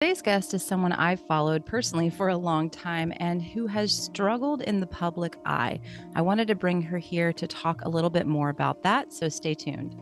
Today's guest is someone I've followed personally for a long time and who has struggled in the public eye. I wanted to bring her here to talk a little bit more about that, so stay tuned.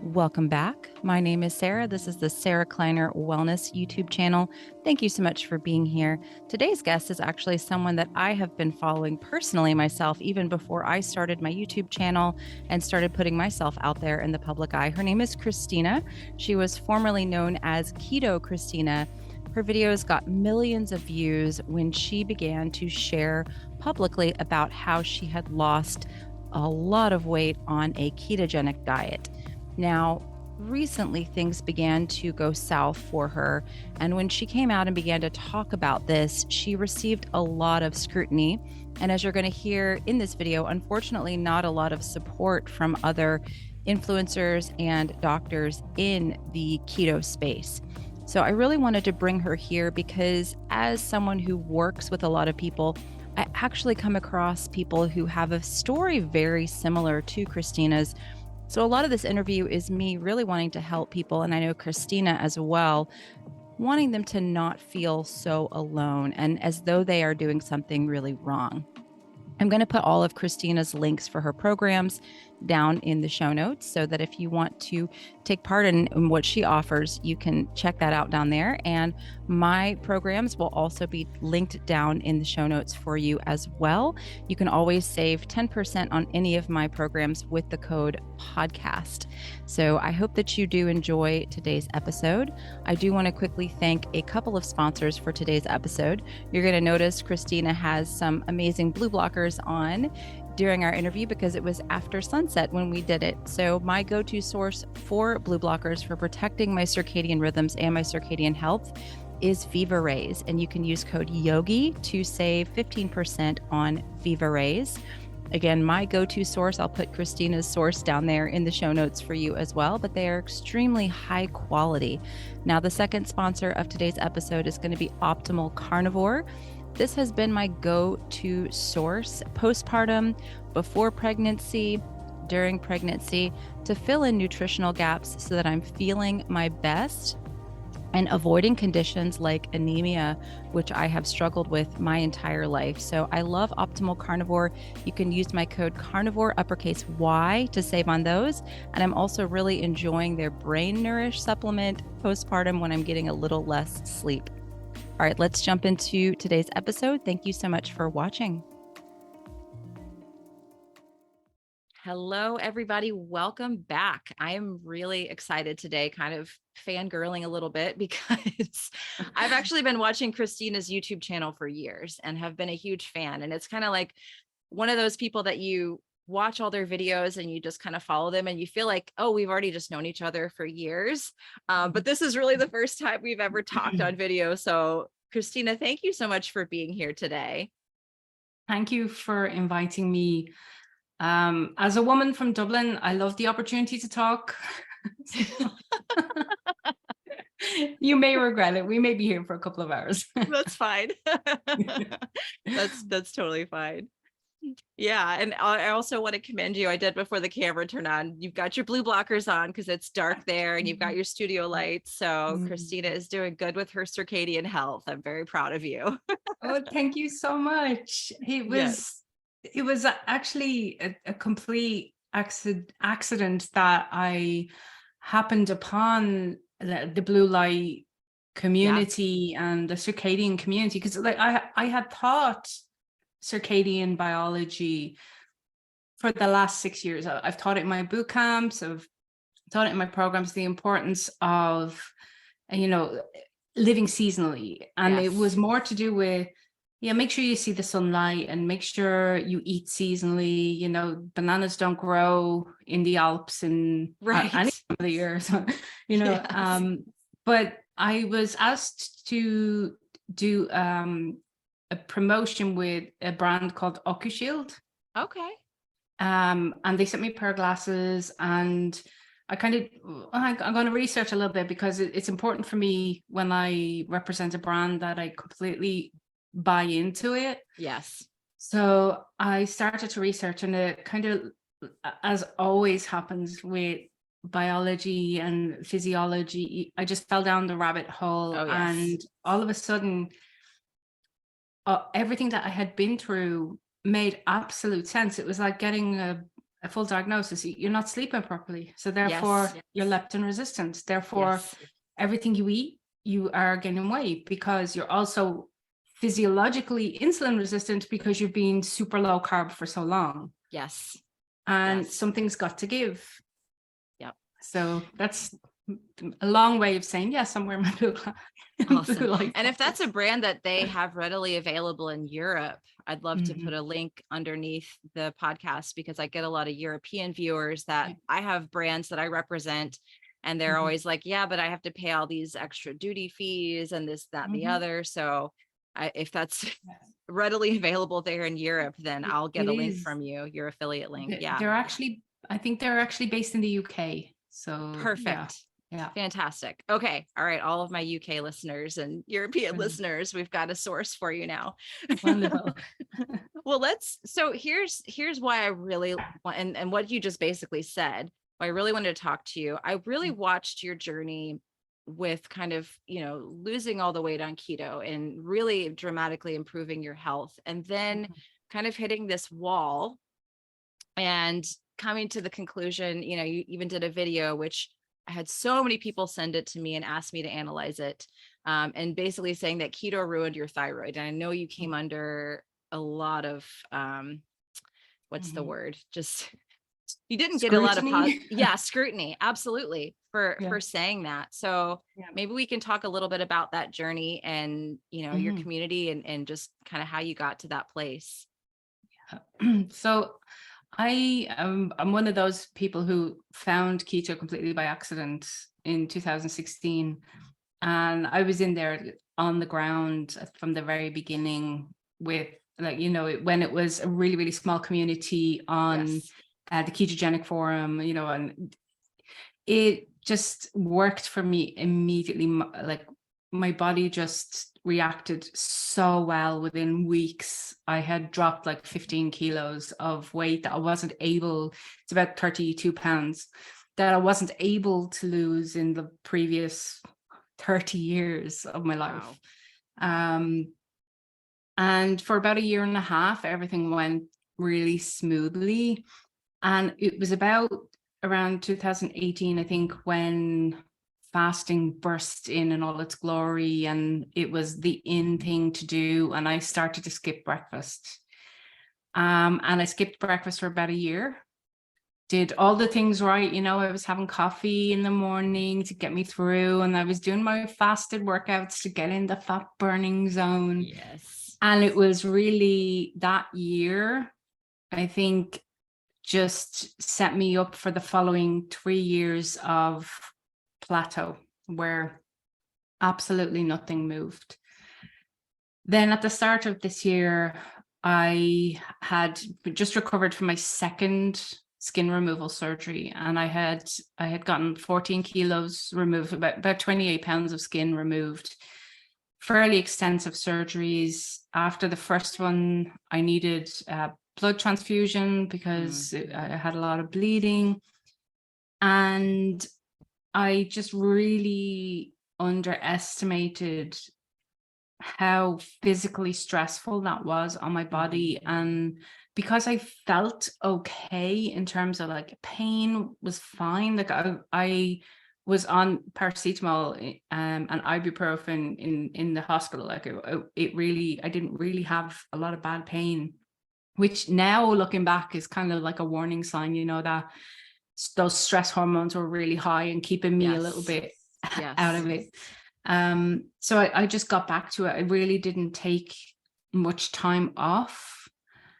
Welcome back. My name is Sarah. This is the Sarah Kleiner Wellness YouTube channel. Thank you so much for being here. Today's guest is actually someone that I have been following personally myself, even before I started my YouTube channel and started putting myself out there in the public eye. Her name is Christina. She was formerly known as Keto Christina. Her videos got millions of views when she began to share publicly about how she had lost a lot of weight on a ketogenic diet. Now, recently things began to go south for her. And when she came out and began to talk about this, she received a lot of scrutiny. And as you're going to hear in this video, unfortunately, not a lot of support from other influencers and doctors in the keto space. So I really wanted to bring her here because as someone who works with a lot of people, I actually come across people who have a story very similar to Christina's. So a lot of this interview is me really wanting to help people, and I know Christina as well, wanting them to not feel so alone and as though they are doing something really wrong. I'm going to put all of Christina's links for her programs down in the show notes so that if you want to take part in what she offers, you can check that out down there. And my programs will also be linked down in the show notes for you as well. You can always save 10% on any of my programs with the code podcast. So I hope that you do enjoy today's episode. I do want to quickly thank a couple of sponsors for today's episode. You're going to notice Christina has some amazing blue blockers on during our interview because it was after sunset when we did it. So my go-to source for blue blockers for protecting my circadian rhythms and my circadian health is Viva Rays. And you can use code YOGI to save 15% on Viva Rays. Again, my go-to source, I'll put Christina's source down there in the show notes for you as well, but they are extremely high quality. Now, the second sponsor of today's episode is going to be Optimal Carnivore. This has been my go-to source postpartum, before pregnancy, during pregnancy, to fill in nutritional gaps so that I'm feeling my best and avoiding conditions like anemia, which I have struggled with my entire life. So I love Optimal Carnivore. You can use my code carnivore uppercase Y to save on those. And I'm also really enjoying their Brain Nourish supplement postpartum when I'm getting a little less sleep. All right, let's jump into today's episode. Thank you so much for watching. Hello, everybody. Welcome back. I am really excited today, kind of fangirling a little bit because I've actually been watching Christina's YouTube channel for years and have been a huge fan. And it's kind of like one of those people that you watch all their videos and you just kind of follow them and you feel like, oh, we've already just known each other for years. But this is really the first time we've ever talked on video. So Christina, thank you so much for being here today. Thank you for inviting me. As a woman from Dublin, I love the opportunity to talk. You may regret it. We may be here for a couple of hours. That's fine. That's totally fine. Yeah. And I also want to commend you. I did before the camera turned on. You've got your blue blockers on because it's dark there and you've got your studio lights. So Christina is doing good with her circadian health. I'm very proud of you. Oh, thank you so much. It was actually a complete accident that I happened upon the blue light community and the circadian community, because like I had taught circadian biology for the last 6 years. I've taught it in my boot camps, I've taught it in my programs, the importance of living seasonally, and it was more to do with make sure you see the sunlight and make sure you eat seasonally. Bananas don't grow in the Alps in any time of the year, so but I was asked to do a promotion with a brand called OcuShield. Okay. And they sent me a pair of glasses, and I'm going to research a little bit because it's important for me when I represent a brand that I completely buy into it. Yes. So I started to research, and it kind of, as always happens with biology and physiology, I just fell down the rabbit hole. Oh, yes. And all of a sudden, everything that I had been through made absolute sense. It was like getting a full diagnosis. You're not sleeping properly. So therefore, Yes. you're leptin resistant. Therefore, Yes. everything you eat, you are gaining weight, because you're also physiologically insulin resistant because you've been super low carb for so long. Yes. And Yes. something's got to give. Yep. So that's a long way of saying, yes, somewhere in my blue, Awesome. light And if that's a pockets. brand that they have readily available in Europe, I'd love to put Mhm. a link underneath the podcast, because I get a lot of European viewers that Yeah. I have brands that I represent, and they're Mhm. always like, yeah, but I have to pay all these extra duty fees and this, that, and the Mhm. other. So if that's Yes. readily available there in Europe, then I'll get It a link is. from you, your affiliate link. Yeah. They're actually, I think they're actually based in the UK. So yeah, Perfect. yeah. Fantastic. Okay. All right. All of my UK listeners and European Brilliant. listeners, we've got a source for you now. Wonderful. Well, so here's why I really want, and what you just basically said, why I really wanted to talk to you. I really watched your journey with kind of, losing all the weight on keto and really dramatically improving your health, and then kind of hitting this wall and coming to the conclusion, you even did a video, which I had so many people send it to me and ask me to analyze it. And basically saying that keto ruined your thyroid. And I know you came under a lot of, what's the Mhm. word? Just, you didn't get a lot of Scrutiny. scrutiny. Absolutely. For Yeah. saying that. So Yeah. maybe we can talk a little bit about that journey and, your Mhm. community, and just kind of how you got to that place. So I'm one of those people who found keto completely by accident in 2016. And I was in there on the ground from the very beginning with, like, when it was a really, really small community on Yes. the ketogenic forum, and it just worked for me immediately. Like, my body just reacted so well. Within weeks, I had dropped like 15 kilos of weight that I wasn't able, it's about 32 pounds, that I wasn't able to lose in the previous 30 years of my Wow. life. And for about a year and a half, everything went really smoothly. And it was about around 2018, I think, when fasting burst in all its glory, and it was the in thing to do. And I started to skip breakfast. And I skipped breakfast for about a year. Did all the things right. I was having coffee in the morning to get me through, and I was doing my fasted workouts to get in the fat burning zone. Yes. And it was really that year, I think, just set me up for the following 3 years of plateau, where absolutely nothing moved. Then at the start of this year, I had just recovered from my second skin removal surgery, and I had gotten 14 kilos removed, about 28 pounds of skin removed. Fairly extensive surgeries. After the first one, I needed blood transfusion because I had a lot of bleeding. And I just really underestimated how physically stressful that was on my body. And because I felt okay in terms of, like, pain was fine. Like, I was on paracetamol and ibuprofen in the hospital. Like, it really, I didn't really have a lot of bad pain, which now looking back is kind of like a warning sign, that those stress hormones were really high and keeping me a little bit out Yes. of it. So I just got back to it. I really didn't take much time off,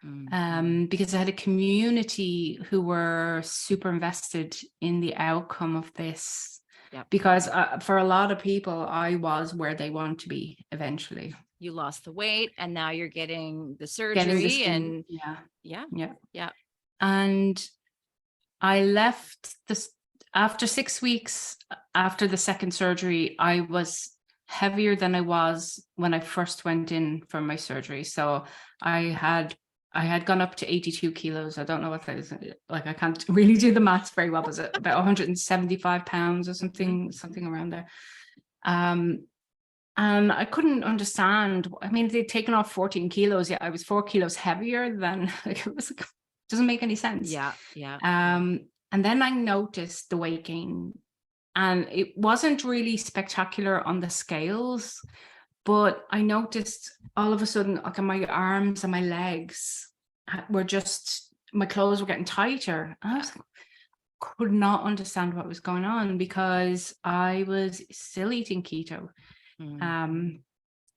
because I had a community who were super invested in the outcome of this. Yep. Because for a lot of people, I was where they want to be eventually. You lost the weight and now you're getting the Getting the surgery, skin. and yeah. And I left this after 6 weeks after the second surgery. I was heavier than I was when I first went in for my surgery. So I had I had gone up to 82 kilos. I don't know what that is. Like, I can't really do the maths very well. Was it about 175 pounds or something around there? And I couldn't understand. I mean, they'd taken off 14 kilos. Yeah, I was 4 kilos heavier than, like, it was like, doesn't make any sense. Yeah. Yeah. And then I noticed the weight gain, and it wasn't really spectacular on the scales, but I noticed all of a sudden, like, my arms and my legs were just, my clothes were getting tighter. And I was like, could not understand what was going on, because I was still eating keto.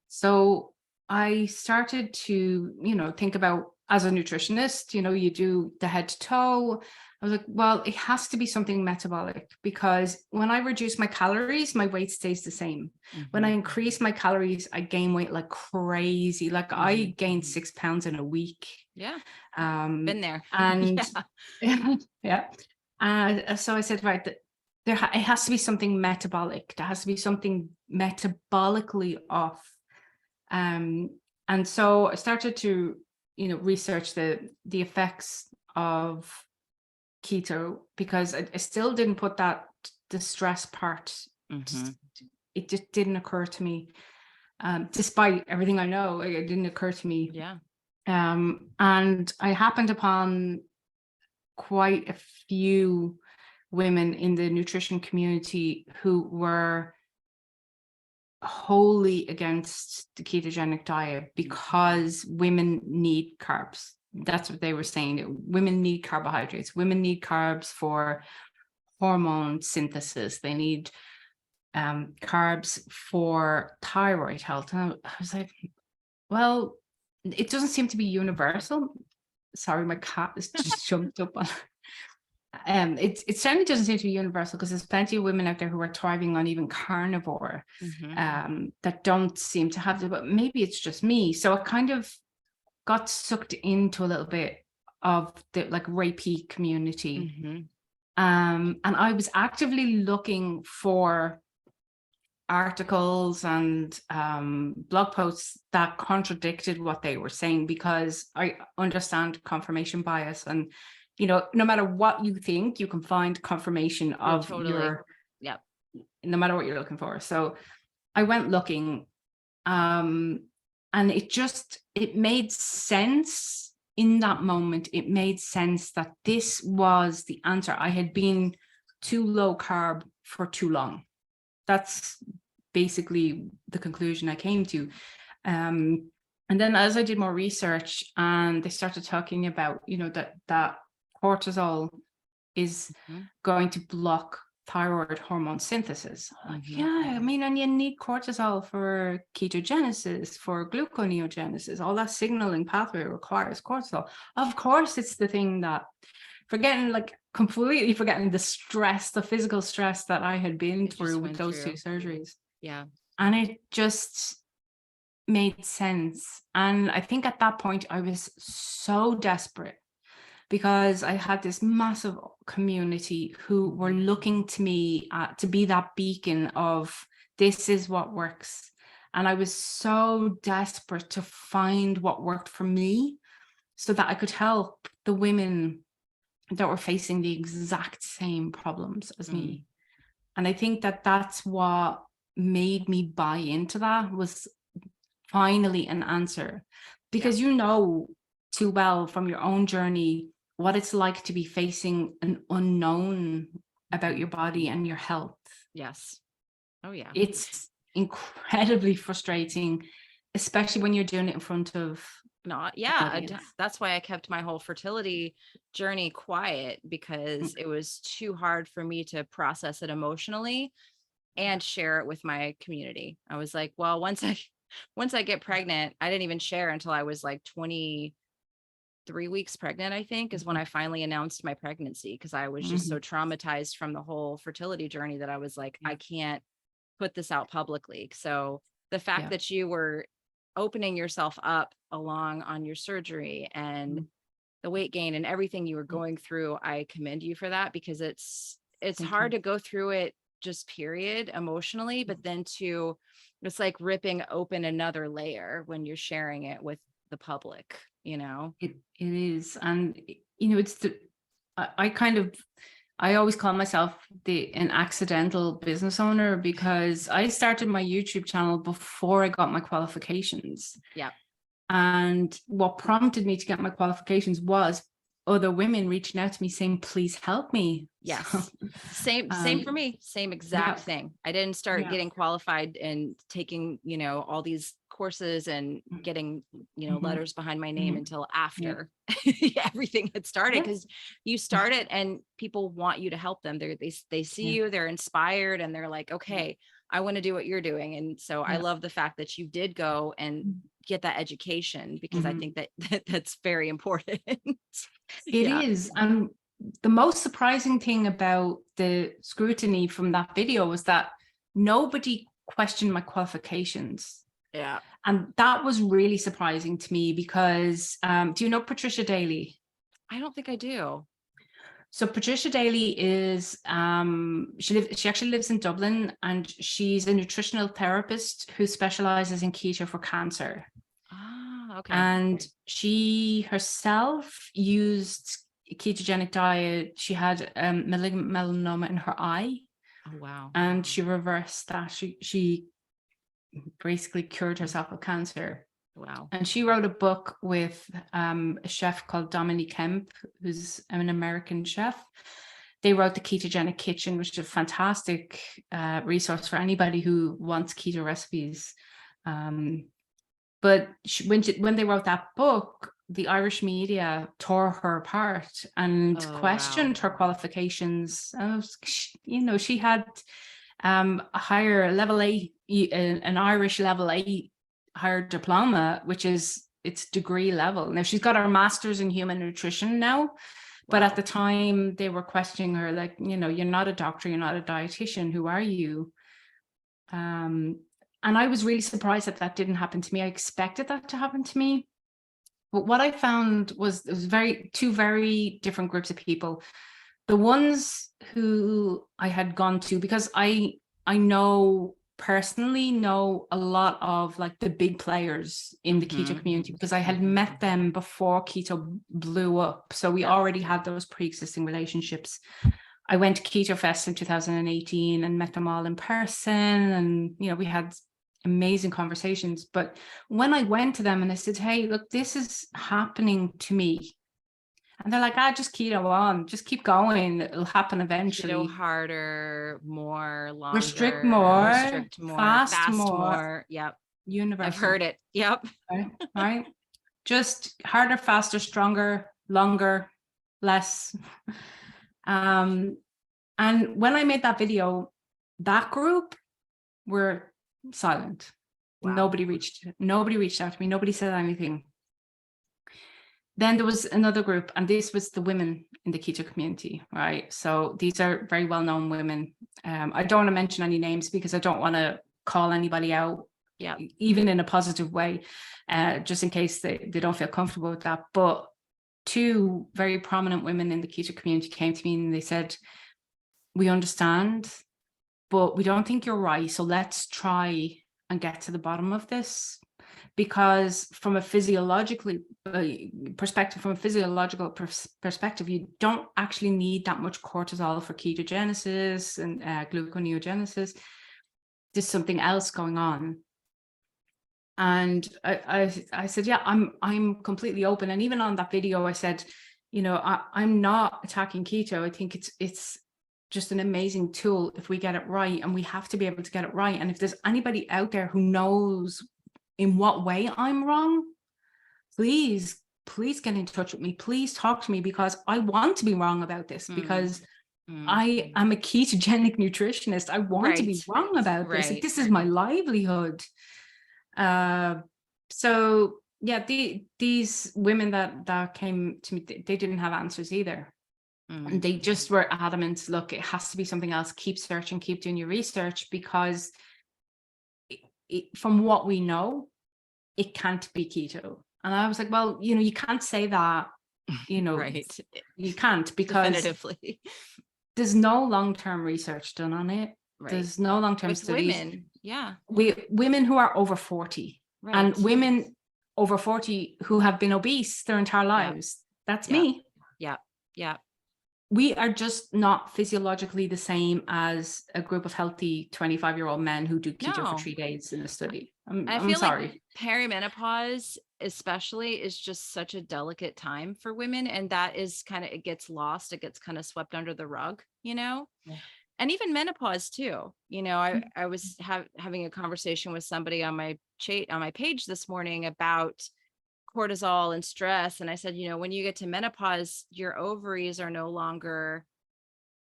So I started to, think about, as a nutritionist, you do the head to toe. I was like, well, it has to be something metabolic, because when I reduce my calories, my weight stays the same. When I increase my calories, I gain weight like crazy. Like, I gained 6 pounds in a week. Yeah. Been there. And yeah. So I said, right, it has to be something metabolic. There has to be something metabolically off. And so I started to, research the effects of keto, because I still didn't put the stress part. It just didn't occur to me. Despite everything I know, it didn't occur to me. Yeah. And I happened upon quite a few women in the nutrition community who were wholly against the ketogenic diet, because women need carbs. That's what they were saying. Women need carbohydrates. Women need carbs for hormone synthesis. They need carbs for thyroid health. And I was like, well, it doesn't seem to be universal. Sorry, my cat has just jumped up on. It certainly doesn't seem to be universal, because there's plenty of women out there who are thriving on even carnivore, that don't seem to have it, but maybe it's just me. So I kind of got sucked into a little bit of the, like, rapey community. And I was actively looking for articles and blog posts that contradicted what they were saying, because I understand confirmation bias, and no matter what you think, you can find confirmation of your, no matter what you're looking for. So I went looking, and it made sense in that moment. It made sense that this was the answer. I had been too low carb for too long. That's basically the conclusion I came to. And then as I did more research, and they started talking about, that cortisol is going to block thyroid hormone synthesis. Like, yeah, I mean, and you need cortisol for ketogenesis, for gluconeogenesis. All that signaling pathway requires cortisol. Of course, it's the thing that, completely forgetting the stress, the physical stress that I had been through with those two surgeries. Yeah. And it just made sense. And I think at that point I was so desperate, because I had this massive community who were looking to me to be that beacon of, this is what works. And I was so desperate to find what worked for me, so that I could help the women that were facing the exact same problems as me. And I think that that's what made me buy into that, was finally an answer, because too well from your own journey what it's like to be facing an unknown about your body and your health. Yes. Oh yeah. It's incredibly frustrating, especially when you're doing it in front of that's why I kept my whole fertility journey quiet, because it was too hard for me to process it emotionally and share it with my community. I was like, well, once I get pregnant, I didn't even share until I was like 23 weeks pregnant, I think, is when I finally announced my pregnancy, because I was just so traumatized from the whole fertility journey that I was like, I can't put this out publicly. So the fact that you were opening yourself up along on your surgery and the weight gain and everything you were going through, I commend you for that, because it's hard to go through it just period emotionally, but then it's like ripping open another layer when you're sharing it with the public. It is. And, it's I always call myself an accidental business owner, because I started my YouTube channel before I got my qualifications. Yeah. And what prompted me to get my qualifications was other women reaching out to me saying, please help me. Yes. So, Same for me. Same exact thing. I didn't start getting qualified and taking, all these courses and getting, letters behind my name until after everything had started, because you start it and people want you to help them. They see you, they're inspired, and they're like, okay, I want to do what you're doing. And so I love the fact that you did go and get that education, because I think that's very important. It is. And the most surprising thing about the scrutiny from that video was that nobody questioned my qualifications. Yeah. And that was really surprising to me, because do you know Patricia Daly? I don't think I do. So Patricia Daly is she actually lives in Dublin, and she's a nutritional therapist who specializes in keto for cancer. Ah, okay. And she herself used ketogenic diet. She had malignant melanoma in her eye. Oh, wow. And she reversed that. She basically cured herself of cancer. Wow. And she wrote a book with a chef called Dominique Kemp, who's an American chef. They wrote The Ketogenic Kitchen, which is a fantastic resource for anybody who wants keto recipes. But when they wrote that book, the Irish media tore her apart and questioned her qualifications. She had a higher level 8, an Irish level 8 higher diploma, which is its degree level. Now she's got her master's in human nutrition now, but at the time they were questioning her, like, you're not a doctor, you're not a dietitian, who are you? And I was really surprised that didn't happen to me. I expected that to happen to me. But what I found was it was two very different groups of people. The ones who I had gone to, because I personally know a lot of like the big players in the keto community, because I had met them before keto blew up. So we already had those pre-existing relationships. I went to Keto Fest in 2018 and met them all in person, and we had amazing conversations. But when I went to them and I said, hey, look, this is happening to me, and they're like, just keto on, just keep going, it'll happen eventually. Keto harder, more, longer, restrict more, fast more. Yep. Universal. I've heard it. Yep. Right. Just harder, faster, stronger, longer, less. And when I made that video, that group were silent. Wow. Nobody reached out to me. Nobody said anything. Then there was another group, and this was the women in the keto community, right? So these are very well-known women. I don't want to mention any names because I don't want to call anybody out, even in a positive way, just in case they don't feel comfortable with that. But two very prominent women in the keto community came to me and they said, we understand, but we don't think you're right. So let's try and get to the bottom of this. Because from a physiological perspective, you don't actually need that much cortisol for ketogenesis and gluconeogenesis. There's something else going on. And I said, yeah, I'm completely open. And even on that video, I said, I'm not attacking keto. I think it's just an amazing tool if we get it right, and we have to be able to get it right. And if there's anybody out there who knows in what way I'm wrong, please get in touch with me. Please talk to me, because I want to be wrong about this, because I am a ketogenic nutritionist. I want to be wrong about this. Like, this is my livelihood. So yeah, these women that came to me, they didn't have answers either. And they just were adamant, look, it has to be something else. Keep searching, keep doing your research, because from what we know, it can't be keto. And I was like, well, you can't say that, right. You can't, because definitively there's no long-term research done on it. Right. There's no long-term studies. Women, women who are over 40, right, and women over 40 who have been obese their entire lives. That's me. Yeah. Yeah. We are just not physiologically the same as a group of healthy 25-year-old men who do keto for 3 days in a study. I I'm feel sorry. like perimenopause especially is just such a delicate time for women, and that is kind of, it gets lost, it gets kind of swept under the rug, you know. Yeah. And even menopause too, you know. I was having a conversation with somebody on my page this morning about cortisol and stress, and I said, you know, when you get to menopause, your ovaries are no longer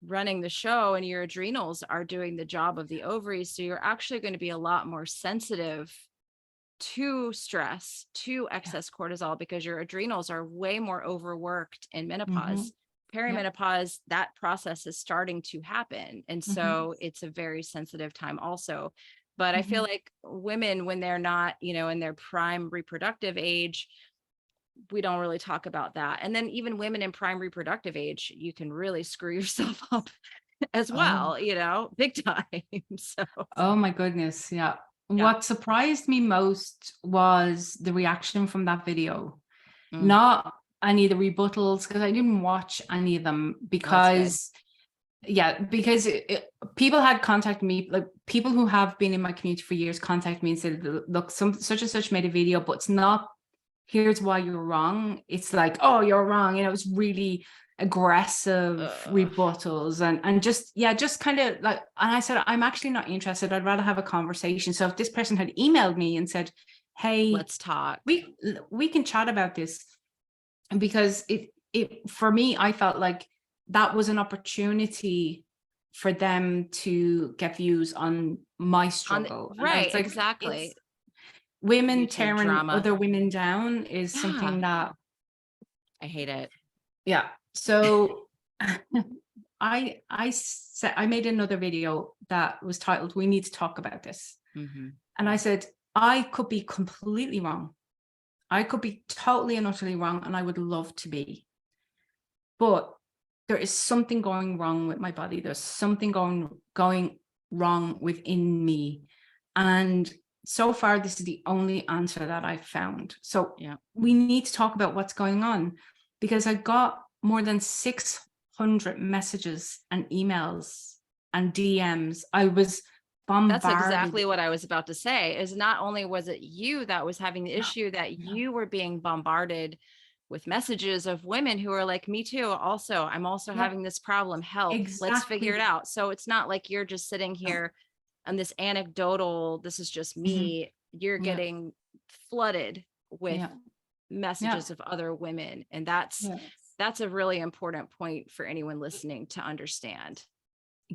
running the show and your adrenals are doing the job of the ovaries, so you're actually going to be a lot more sensitive to stress, to excess cortisol, because your adrenals are way more overworked in menopause. Perimenopause, that process is starting to happen. And so it's a very sensitive time also. But I feel like women, when they're not, you know, in their prime reproductive age, we don't really talk about that. And then even women in prime reproductive age, you can really screw yourself up as well, you know, big time. So, oh my goodness. Yeah. Yeah. What surprised me most was the reaction from that video. Mm. Not any of the rebuttals, because I didn't watch any of them, because people had contacted me, like people who have been in my community for years contact me and said, look, such and such made a video, but it's not, here's why you're wrong. It's like, oh, you're wrong. You know, it's really aggressive rebuttals and just kind of like, and I said, I'm actually not interested. I'd rather have a conversation. So if this person had emailed me and said, hey, let's talk, we can chat about this, because it for me, I felt like that was an opportunity for them to get views on my struggle. Right, like, exactly. Women YouTube tearing drama. other women down is something that I hate it. Yeah. So I made another video that was titled, "We Need to Talk About This." And I said, I could be completely wrong. I could be totally and utterly wrong, and I would love to be. But there is something going wrong with my body. There's something going wrong within me. And so far, this is the only answer that I've found. So we need to talk about what's going on, because I got more than 600 messages and emails and DMs. I was bombarded. That's exactly what I was about to say, is not only was it you that was having the issue, that you were being bombarded with messages of women who are like, me too. Also, I'm also having this problem. Help. Exactly. Let's figure it out. So it's not like you're just sitting here and this anecdotal, this is just me. You're getting flooded with messages of other women. And that's a really important point for anyone listening to understand.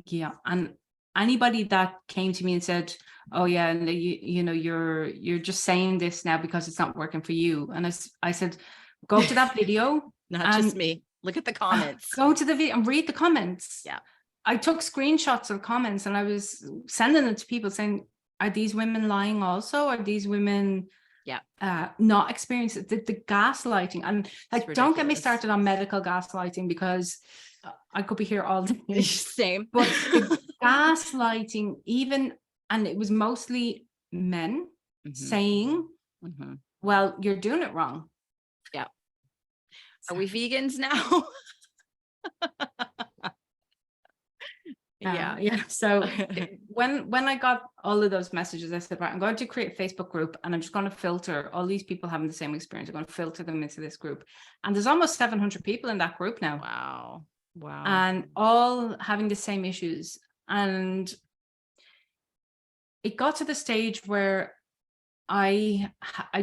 Yeah. And anybody that came to me and said, oh yeah, and you know, you're just saying this now because it's not working for you. And I said, go to that video. Not just me. Look at the comments. Go to the video and read the comments. Yeah. I took screenshots of comments and I was sending it to people saying, are these women lying also? Are these women not experiencing the gaslighting? And like, don't get me started on medical gaslighting, because I could be here all day. Same. But the gaslighting, even, and it was mostly men saying, well, you're doing it wrong. Yeah. Are we vegans now? Yeah. So when I got all of those messages, I said, right, I'm going to create a Facebook group, and I'm just going to filter all these people having the same experience. I'm going to filter them into this group. And there's almost 700 people in that group now. Wow. And all having the same issues. And it got to the stage where I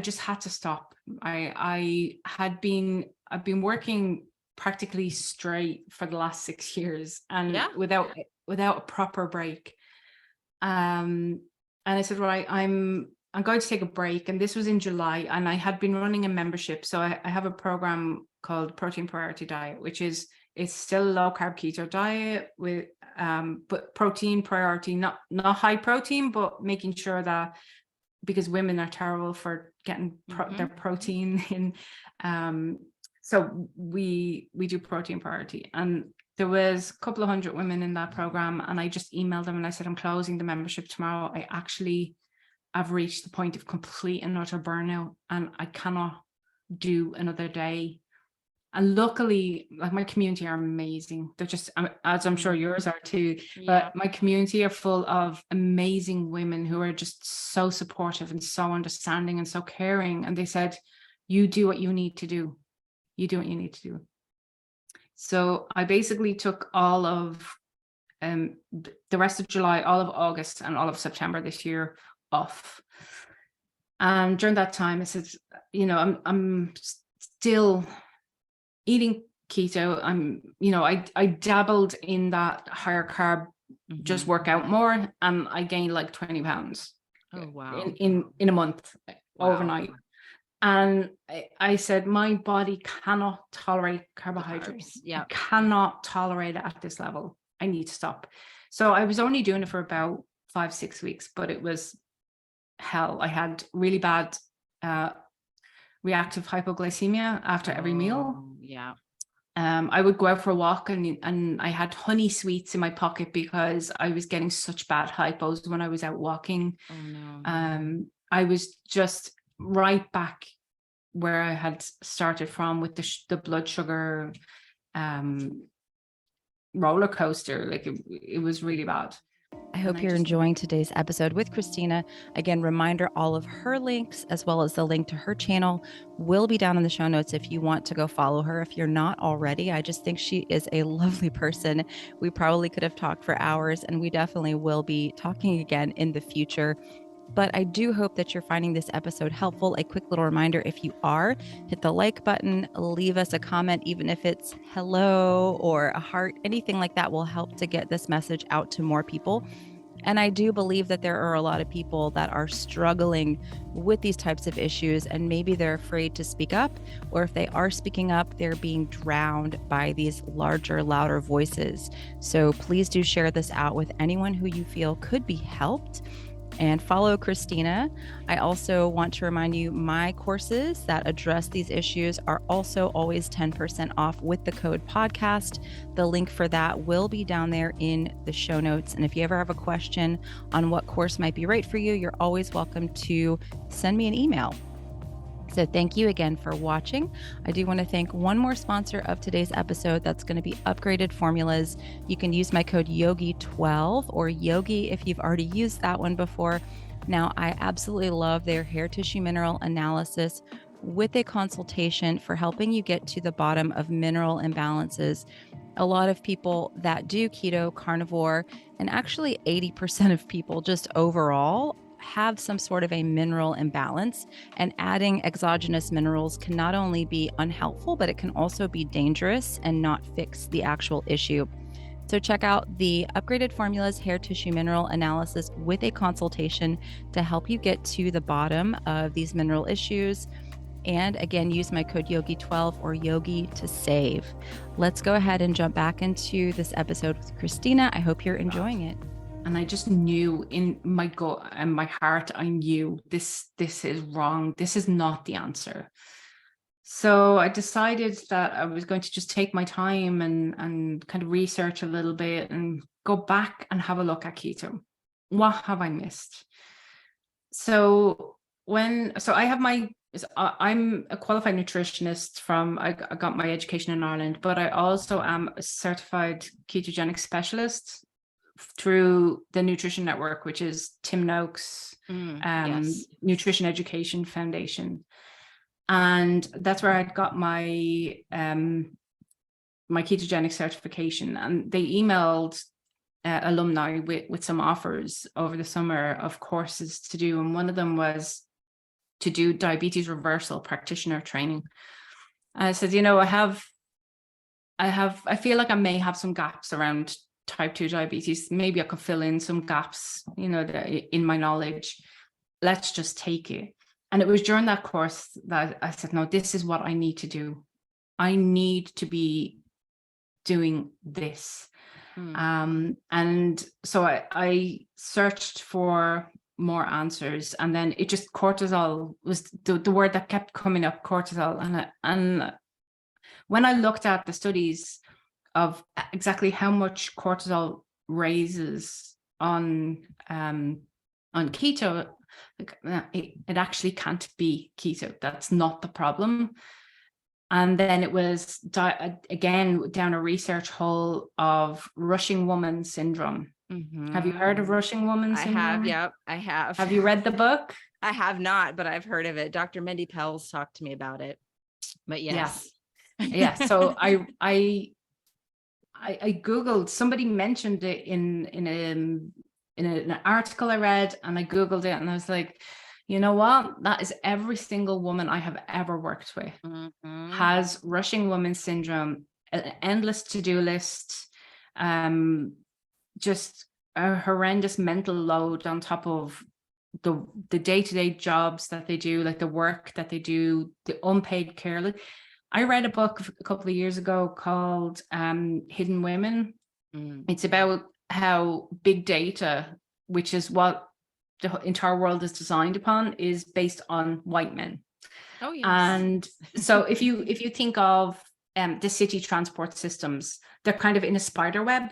just had to stop. I've been working practically straight for the last 6 years, and without a proper break. And I said, right, I'm going to take a break. And this was in July, and I had been running a membership. So I have a program called Protein Priority Diet, which is, it's still a low carb keto diet with but protein priority, not high protein, but making sure that, because women are terrible for getting their protein in. So we do protein priority. And there was a couple of hundred women in that program, and I just emailed them and I said, I'm closing the membership tomorrow. I actually I've reached the point of complete and utter burnout, and I cannot do another day. And luckily, like, my community are amazing. They're just, as I'm sure yours are too, but my community are full of amazing women who are just so supportive and so understanding and so caring. And they said, you do what you need to do. You do what you need to do. So I basically took all of the rest of July, all of August, and all of September this year off. And during that time, I said, you know, I'm still eating keto. I dabbled in that higher carb, just work out more, and I gained like 20 pounds. Oh, wow. In a month, overnight. And I said, my body cannot tolerate carbohydrates. Yeah. I cannot tolerate it at this level. I need to stop. So I was only doing it for about 5-6 weeks, but it was hell. I had really bad reactive hypoglycemia after every meal. Yeah. I would go out for a walk and I had honey sweets in my pocket because I was getting such bad hypos when I was out walking. Oh no. I was just right back where I had started from with the blood sugar roller coaster. Like, it was really bad. I hope you're enjoying today's episode with Christina. Again, reminder, all of her links, as well as the link to her channel, will be down in the show notes if you want to go follow her. If you're not already, I just think she is a lovely person. We probably could have talked for hours, and we definitely will be talking again in the future. But I do hope that you're finding this episode helpful. A quick little reminder, if you are, hit the like button, leave us a comment, even if it's hello or a heart, anything like that will help to get this message out to more people. And I do believe that there are a lot of people that are struggling with these types of issues, and maybe they're afraid to speak up, or if they are speaking up, they're being drowned by these larger, louder voices. So please do share this out with anyone who you feel could be helped. And follow Christina. I also want to remind you, my courses that address these issues are also always 10% off with the code podcast. The link for that will be down there in the show notes. And if you ever have a question on what course might be right for you, you're always welcome to send me an email. So thank you again for watching. I do want to thank one more sponsor of today's episode. That's going to be Upgraded Formulas. You can use my code YOGI12 or YOGI if you've already used that one before. Now, I absolutely love their hair tissue mineral analysis with a consultation for helping you get to the bottom of mineral imbalances. A lot of people that do keto, carnivore, and actually 80% of people just overall have some sort of a mineral imbalance, and adding exogenous minerals can not only be unhelpful, but it can also be dangerous and not fix the actual issue. So check out the Upgraded Formulas hair tissue mineral analysis with a consultation to help you get to the bottom of these mineral issues. And again, use my code YOGI12 or YOGI to save. Let's go ahead and jump back into this episode with Christina. I hope you're enjoying it. And I just knew in my gut and my heart, I knew this is wrong. This is not the answer. So I decided that I was going to just take my time and kind of research a little bit and go back and have a look at keto. What have I missed? So I'm a qualified nutritionist I got my education in Ireland, but I also am a certified ketogenic specialist through the Nutrition Network, which is Tim Noakes Nutrition Education Foundation. And that's where I got my my ketogenic certification. And they emailed alumni with some offers over the summer of courses to do. And one of them was to do diabetes reversal practitioner training. And I said, I feel like I may have some gaps around type 2 diabetes. Maybe I could fill in some gaps, in my knowledge. Let's just take it. And it was during that course that I said, no, this is what I need to do. I need to be doing this. And so I searched for more answers, and then cortisol was the word that kept coming up, cortisol. And when I looked at the studies of exactly how much cortisol raises on keto, Like, it actually can't be keto. That's not the problem. And then it was again down a research hole of rushing woman syndrome. Have you heard of rushing woman syndrome? I have. Yep, I have. Have you read the book? I have not, but I've heard of it. Dr. Mindy Pell's talked to me about it. But yes. Yeah. So I Googled, somebody mentioned it in an article I read, and I Googled it, and I was like, you know what? That is every single woman I have ever worked with has rushing woman syndrome, an endless to-do list, just a horrendous mental load on top of the day-to-day jobs that they do, like the work that they do, the unpaid care. Like, I read a book a couple of years ago called Hidden Women. It's about how big data, which is what the entire world is designed upon, is based on white men. Oh, yes. And so if you think of the city transport systems, they're kind of in a spider web.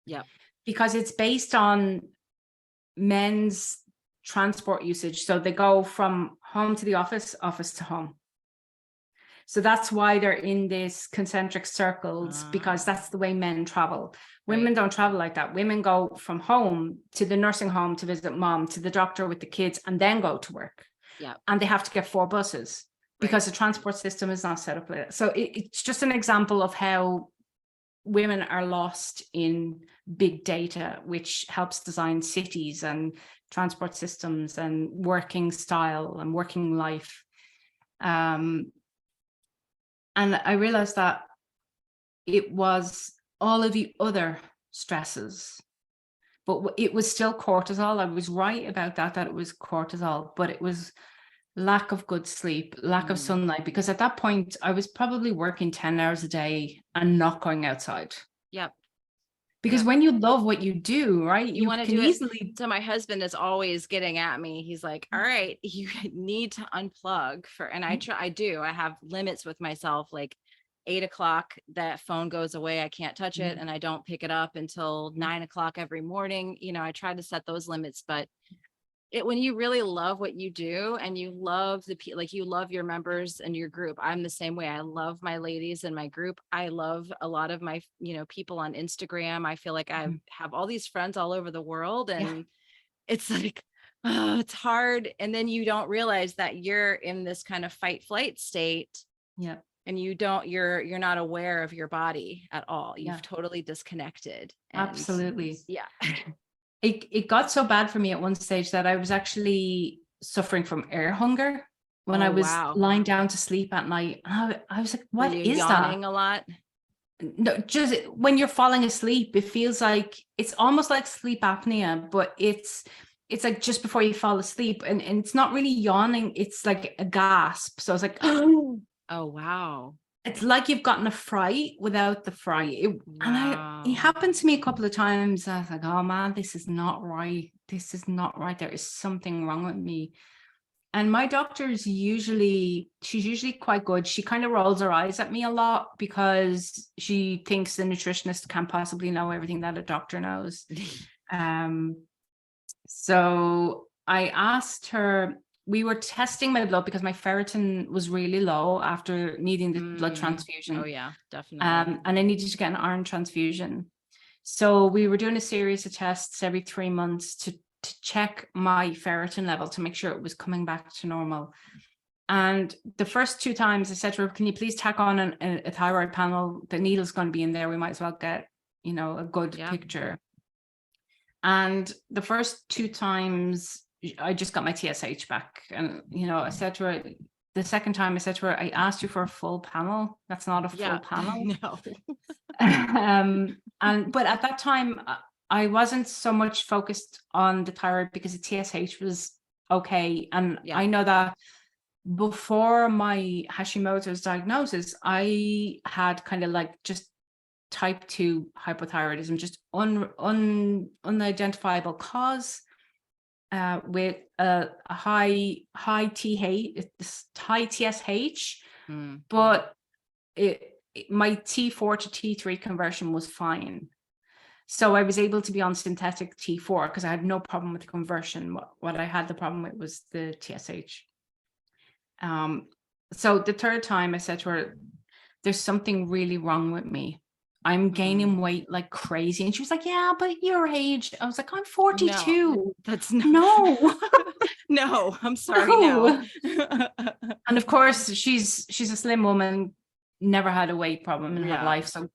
Yeah. Because it's based on men's transport usage. So they go from home to the office, office to home. So that's why they're in this concentric circles, because that's the way men travel. Women don't travel like that. Women go from home to the nursing home to visit mom, to the doctor with the kids, and then go to work. Yeah. And they have to get 4 buses because the transport system is not set up like that. So it's just an example of how women are lost in big data, which helps design cities and transport systems and working style and working life. And I realized that it was all of the other stresses, but it was still cortisol. I was right about that it was cortisol, but it was lack of good sleep, lack of sunlight, because at that point I was probably working 10 hours a day and not going outside. Yep. Because when you love what you do, right, you want to can do easily. It. So my husband is always getting at me. He's like, all right, you need to unplug and I have limits with myself, like 8 o'clock, that phone goes away. I can't touch it. And I don't pick it up until 9 o'clock every morning. You know, I try to set those limits, but when you really love what you do and you love you love your members and your group. I'm the same way. I love my ladies in my group. I love a lot of my, people on Instagram. I feel like I have all these friends all over the world, and it's like, oh, it's hard. And then you don't realize that you're in this kind of fight flight state. Yeah. And you're not aware of your body at all. You've totally disconnected. Absolutely. Yeah. It got so bad for me at one stage that I was actually suffering from air hunger when I was lying down to sleep at night. I was like, what is yawning that? A lot? No, just when you're falling asleep, it feels like it's almost like sleep apnea, but it's like just before you fall asleep, and it's not really yawning, it's like a gasp. So I was like, oh wow. It's like you've gotten a fright without the fright. It happened to me a couple of times. I was like, oh man, this is not right. This is not right. There is something wrong with me. And my doctor's she's usually quite good. She kind of rolls her eyes at me a lot because she thinks the nutritionist can't possibly know everything that a doctor knows. So I asked her, we were testing my blood because my ferritin was really low after needing the blood transfusion. Oh yeah, definitely. And I needed to get an iron transfusion. So we were doing a series of tests every 3 months to check my ferritin level to make sure it was coming back to normal. And the first 2 times I said to her, can you please tack on a thyroid panel? The needle's going to be in there. We might as well get, a good picture. And the first 2 times I just got my TSH back. And, I said to her, the second time I said to her, I asked you for a full panel. That's not a full panel. No. But at that time, I wasn't so much focused on the thyroid because the TSH was okay. And I know that before my Hashimoto's diagnosis, I had kind of like just type 2 hypothyroidism, just unidentifiable cause, with a high TSH, but my T4 to T3 conversion was fine. So I was able to be on synthetic T4 because I had no problem with the conversion. What I had the problem with was the TSH. So the third time I said to her, there's something really wrong with me. I'm gaining weight like crazy. And she was like, yeah, but your age. I was like, I'm 42. No, that's not. No. No, I'm sorry. No. No. And of course, she's a slim woman, never had a weight problem in her life. So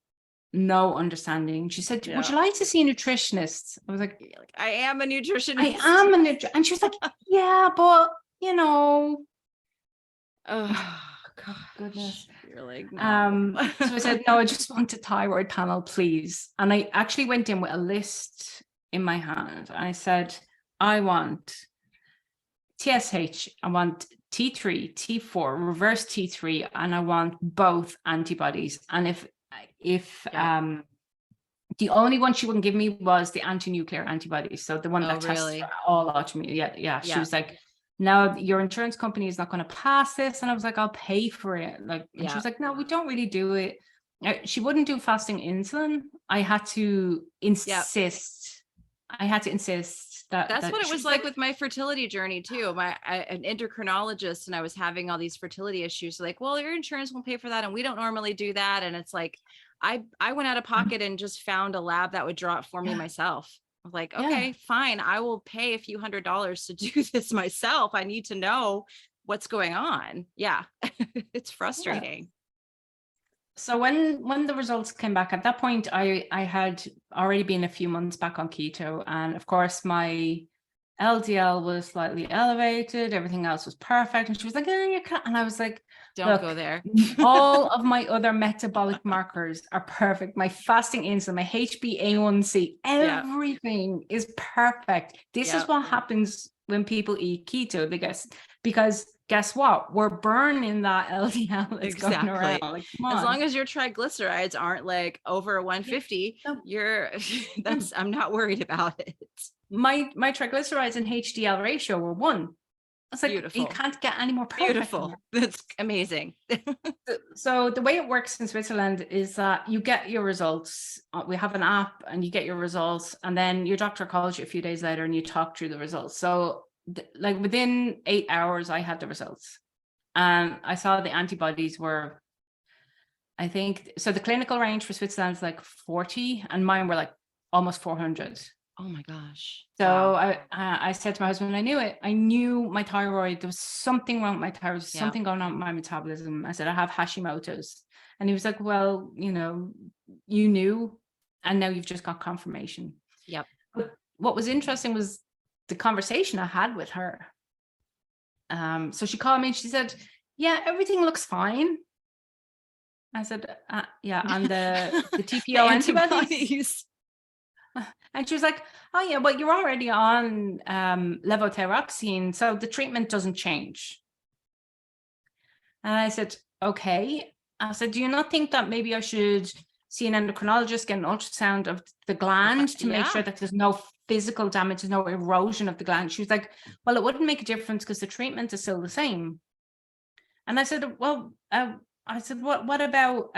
no understanding. She said, would you like to see a nutritionist? I was like, I am a nutritionist. I am a nutritionist. And she was like, yeah, but you know. Oh, God, goodness. You're like, no. So I said, no, I just want a thyroid panel, please. And I actually went in with a list in my hand. I said, I want TSH, I want T3, T4, reverse T3, and I want both antibodies. And if the only one she wouldn't give me was the anti-nuclear antibodies. So the one that tests for all autoimmune. Yeah. She was like, no, your insurance company is not going to pass this. And I was like, I'll pay for it. And she was like, no, we don't really do it. She wouldn't do fasting insulin. I had to insist. That's what it was like with my fertility journey too. An endocrinologist, and I was having all these fertility issues. Like, well, your insurance won't pay for that, and we don't normally do that. And it's like, I went out of pocket and just found a lab that would draw it for me myself. I was like, okay, fine, I will pay a few $100s to do this myself. I need to know what's going on. Yeah, it's frustrating. So when the results came back, at that point, I had already been a few months back on keto. And of course, my LDL was slightly elevated. Everything else was perfect. And she was like, you can't. And I was like, don't go there. All of my other metabolic markers are perfect. My fasting insulin, my HbA1c, everything is perfect. This is what happens when people eat keto, because guess what? We're burning that LDL that's going around. Like, as long as your triglycerides aren't like over 150, I'm not worried about it. My triglycerides and HDL ratio were 1. It's like, beautiful. You can't get any more perfect. Beautiful. That's amazing. So the way it works in Switzerland is that you get your results. We have an app and you get your results, and then your doctor calls you a few days later and you talk through the results. So like within 8 hours, I had the results. And I saw the antibodies were, I think, so the clinical range for Switzerland is like 40 and mine were like almost 400. Oh my gosh. So I said to my husband, I knew it. I knew my thyroid. There was something wrong with my thyroid, something going on with my metabolism. I said, I have Hashimoto's. And he was like, well, you knew, and now you've just got confirmation. Yep. But what was interesting was the conversation I had with her. So she called me and she said, yeah, everything looks fine. I said, yeah, and the TPO antibodies. And she was like, oh yeah, but you're already on levothyroxine, so the treatment doesn't change. And I said, okay. I said, do you not think that maybe I should see an endocrinologist, get an ultrasound of the gland to make sure that there's no physical damage, there's no erosion of the gland? She was like, well, it wouldn't make a difference because the treatment is still the same. And I said, well, what about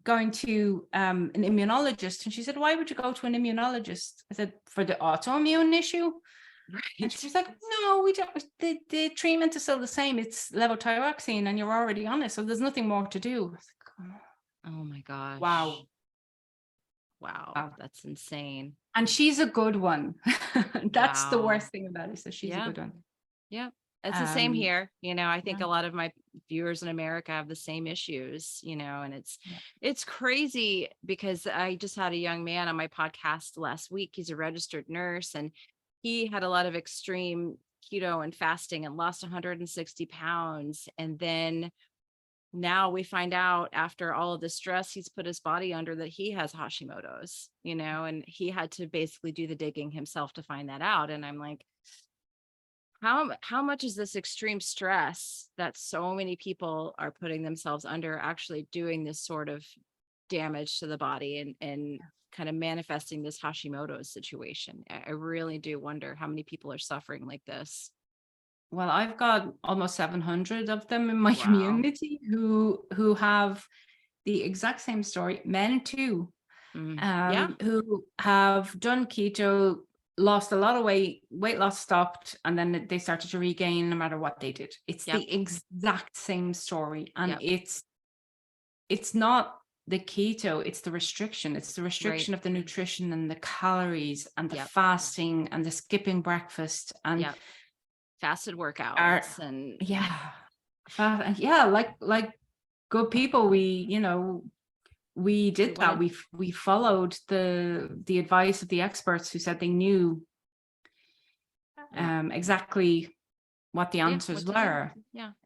going to an immunologist? And she said, why would you go to an immunologist? I said, for the autoimmune issue. Right. And she was like, no, we don't. The treatment is still the same. It's levothyroxine and you're already on it. So there's nothing more to do. I was like, oh my gosh. Wow. That's insane. And she's a good one. That's the worst thing about it. So she's a good one. Yeah. It's the same here. I think a lot of my viewers in America have the same issues, and it's crazy because I just had a young man on my podcast last week. He's a registered nurse and he had a lot of extreme keto and fasting and lost 160 pounds. And then now we find out after all of the stress he's put his body under that he has Hashimoto's, and he had to basically do the digging himself to find that out. And I'm like, how much is this extreme stress that so many people are putting themselves under actually doing this sort of damage to the body and kind of manifesting this Hashimoto's situation? I really do wonder how many people are suffering like this. Well, I've got almost 700 of them in my community who have the exact same story, men too. who have done keto, lost a lot of weight loss stopped, and then they started to regain no matter what they did. It's the exact same story. And it's not the keto, it's the restriction. It's the restriction of the nutrition and the calories and the fasting and the skipping breakfast and fasted workouts and like good people, we did that. We followed the advice of the experts who said they knew exactly what the answers were.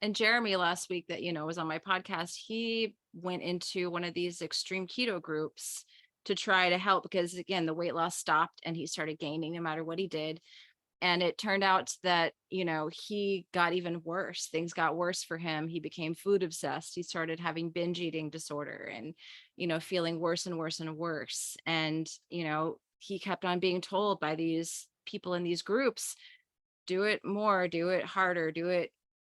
And Jeremy last week that was on my podcast, he went into one of these extreme keto groups to try to help, because again the weight loss stopped and he started gaining no matter what he did. And it turned out that, he got even worse. Things got worse for him. He became food obsessed. He started having binge eating disorder and, feeling worse and worse and worse. And, he kept on being told by these people in these groups, do it more, do it harder, do it,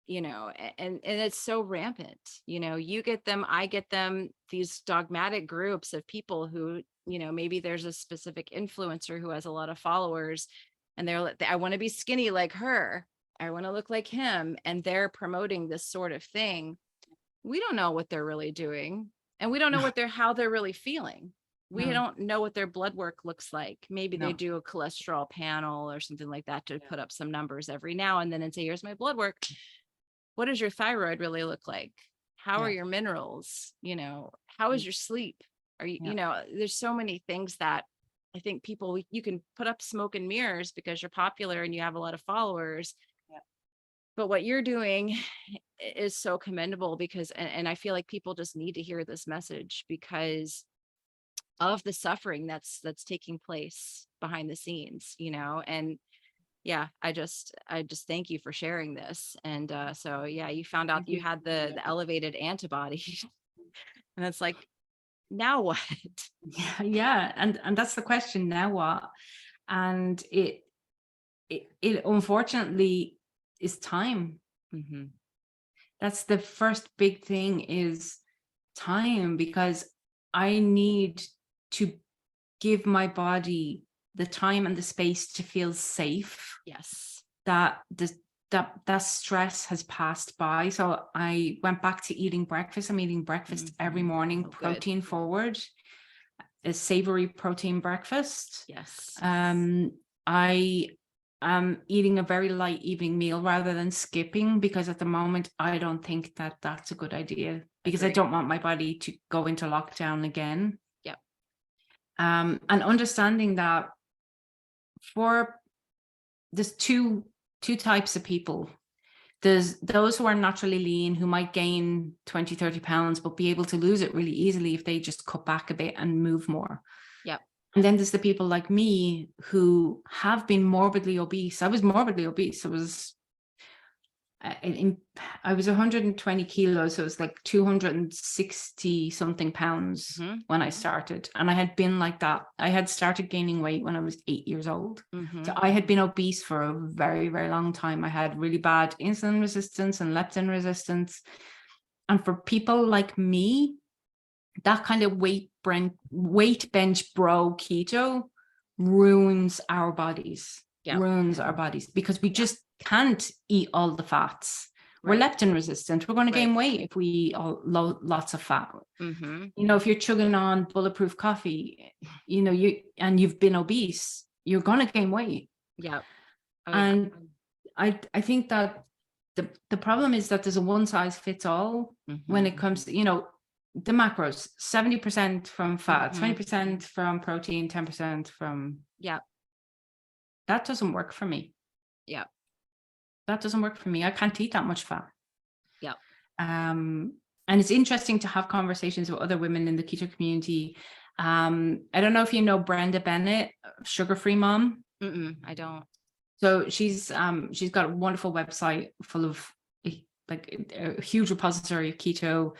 and it's so rampant. You get them, I get them, these dogmatic groups of people who, maybe there's a specific influencer who has a lot of followers, and I want to be skinny like her. I want to look like him. And they're promoting this sort of thing. We don't know what they're really doing. And we don't know how they're really feeling. We don't know what their blood work looks like. Maybe they do a cholesterol panel or something like that to put up some numbers every now and then and say, here's my blood work. What does your thyroid really look like? How are your minerals? How is your sleep? Are you, there's so many things that I think people, you can put up smoke and mirrors because you're popular and you have a lot of followers. But what you're doing is so commendable, because, and I feel like people just need to hear this message because of the suffering that's taking place behind the scenes, and I just thank you for sharing this. And so you found out you had the elevated antibodies and it's like, now what? And that's the question, now what? And it unfortunately is time. That's the first big thing, is time, because I need to give my body the time and the space to feel safe, that that stress has passed by. So I went back to eating breakfast. I'm eating breakfast every morning, protein forward, a savory protein breakfast. I am eating a very light evening meal rather than skipping, because at the moment I don't think that that's a good idea, because I don't want my body to go into lockdown again. And understanding that there's two types of people. There's those who are naturally lean, who might gain 20, 30 pounds, but be able to lose it really easily if they just cut back a bit and move more. And then there's the people like me who have been morbidly obese. I was morbidly obese. I was 120 kilos. So it was like 260 something pounds when I started. And I had been like that. I had started gaining weight when I was 8 years old. So I had been obese for a very, very long time. I had really bad insulin resistance and leptin resistance. And for people like me, that kind of weight bench bro keto ruins our bodies. Ruins our bodies, because we just can't eat all the fats. We're leptin resistant. We're going to gain weight if we eat lots of fat. If you're chugging on bulletproof coffee, you've been obese, you're going to gain weight. And I think that the problem is that there's a one size fits all when it comes to, the macros, 70% from fat, 20% from protein, 10% from, that doesn't work for me. That doesn't work for me. I can't eat that much fat. And it's interesting to have conversations with other women in the keto community. I don't know if you know Brenda Bennett, Sugar-Free Mom. I don't. So she's got a wonderful website full of like a huge repository of keto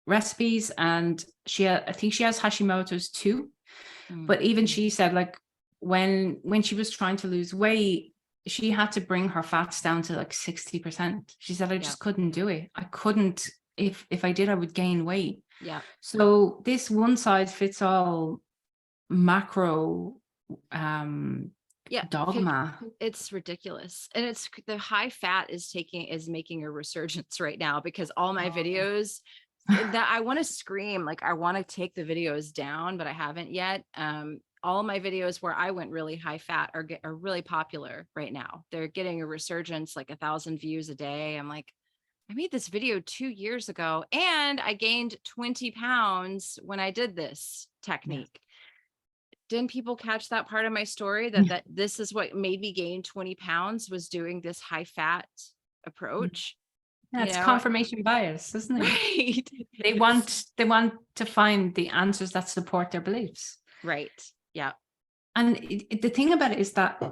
recipes, and I think she has Hashimoto's too. But even she said, like, when she was trying to lose weight, she had to bring her fats down to like 60%. She said, I just couldn't do it. I couldn't. If I did, I would gain weight. Yeah. So this one size fits all macro Yeah. dogma. It's ridiculous. And it's the high fat is making a resurgence right now, because all my videos that I want to scream, like I want to take the videos down, but I haven't yet. All my videos where I went really high fat are really popular right now. They're getting a resurgence, like 1,000 views a day. I'm like, I made this video 2 years ago and I gained 20 pounds when I did this Yeah. technique. Didn't people catch that part of my story, that this is what made me gain 20 pounds, was doing this high fat approach? Yeah, You it's know, confirmation bias, isn't it? right. They want to find the answers that support their beliefs. Right. Yeah. And the thing about it is that,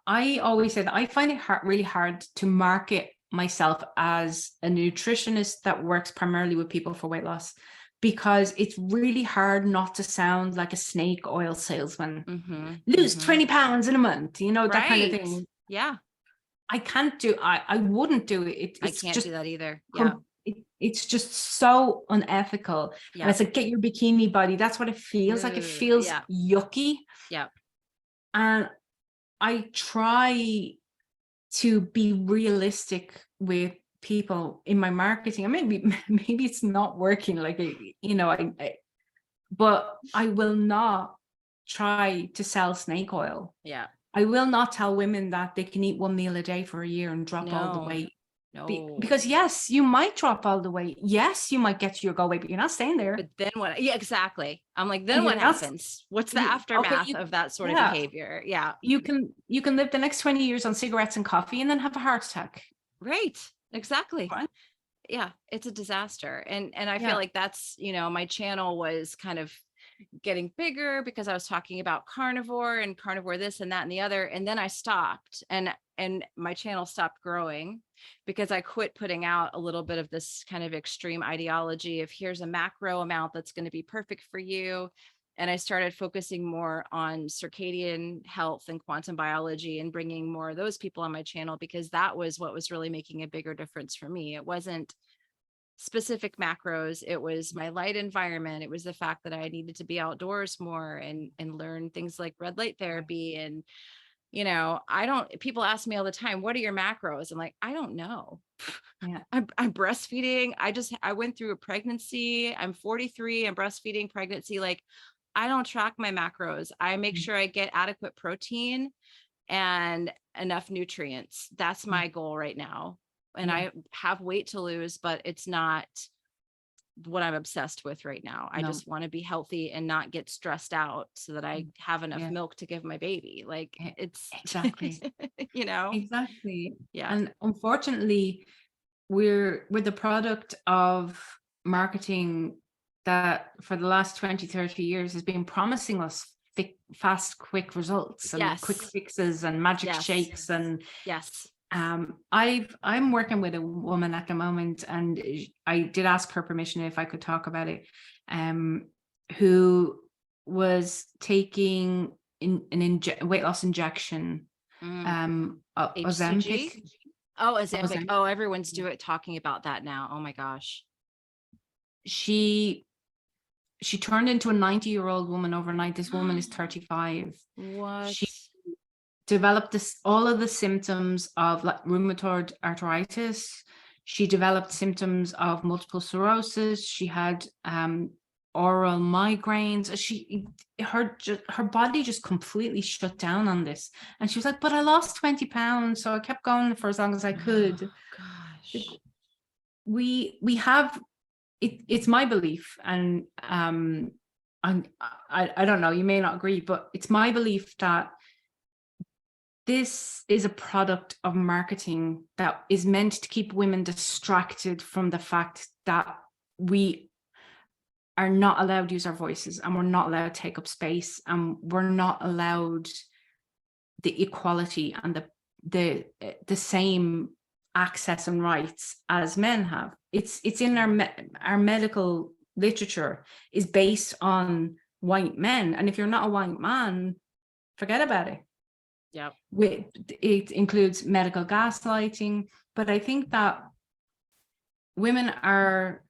I always say that I find it really hard to market myself as a nutritionist that works primarily with people for weight loss, because it's really hard not to sound like a snake oil salesman. Lose 20 pounds in a month, that kind of thing. Yeah. I can't do, I wouldn't do it. I It's can't just do that either. Yeah. it's just so unethical. And Yeah. it's like, get your bikini body. That's what it feels like. It feels yucky. Yeah. And I try to be realistic with people in my marketing. And maybe it's not working. Like, but I will not try to sell snake oil. Yeah. I will not tell women that they can eat 1 meal a day for a year and drop all the weight. No. Because yes, you might drop all the weight. Yes, you might get to your goal weight, but you're not staying there. But then what? Yeah, exactly. I'm like, then what happens? What's the aftermath of that sort of behavior? Yeah. You can live the next 20 years on cigarettes and coffee and then have a heart attack. Right. Exactly. Right? Yeah. It's a disaster. And I feel like that's, my channel was kind of getting bigger because I was talking about carnivore this and that and the other. And then I stopped, and my channel stopped growing because I quit putting out a little bit of this kind of extreme ideology of, here's a macro amount that's going to be perfect for you. And I started focusing more on circadian health and quantum biology and bringing more of those people on my channel, because that was what was really making a bigger difference for me. It wasn't specific macros. It was my light environment. It was the fact that I needed to be outdoors more and learn things like red light therapy. And, people ask me all the time, what are your macros? I'm like, I don't know. Yeah. I'm breastfeeding. I went through a pregnancy. I'm 43. I'm breastfeeding, pregnancy. Like, I don't track my macros. I make sure I get adequate protein and enough nutrients. That's my goal right now. And I have weight to lose, but it's not what I'm obsessed with right now. I just want to be healthy and not get stressed out so that I have enough milk to give my baby. Like, it's exactly, exactly. Yeah. And unfortunately, we're the product of marketing that for the last 20, 30 years has been promising us fast, quick results and quick fixes and magic shakes. And I'm working with a woman at the moment, and I did ask her permission if I could talk about it, who was taking weight loss injection, Ozempic. Ozempic. Oh, everyone's talking about that now. Oh my gosh. She turned into a 90-year-old woman overnight. This woman is 35. What? She developed all of the symptoms of like rheumatoid arthritis. She developed symptoms of multiple sclerosis. She had oral migraines. Her body just completely shut down on this. And she was like, but I lost 20 pounds. So I kept going for as long as I could. Oh, gosh. We have, it's my belief. And I don't know, you may not agree, but it's my belief that this is a product of marketing that is meant to keep women distracted from the fact that we are not allowed to use our voices, and we're not allowed to take up space, and we're not allowed the equality and the same access and rights as men have. It's in our medical literature is based on white men, and if you're not a white man, forget about it. Yeah. It includes medical gaslighting, but I think that women are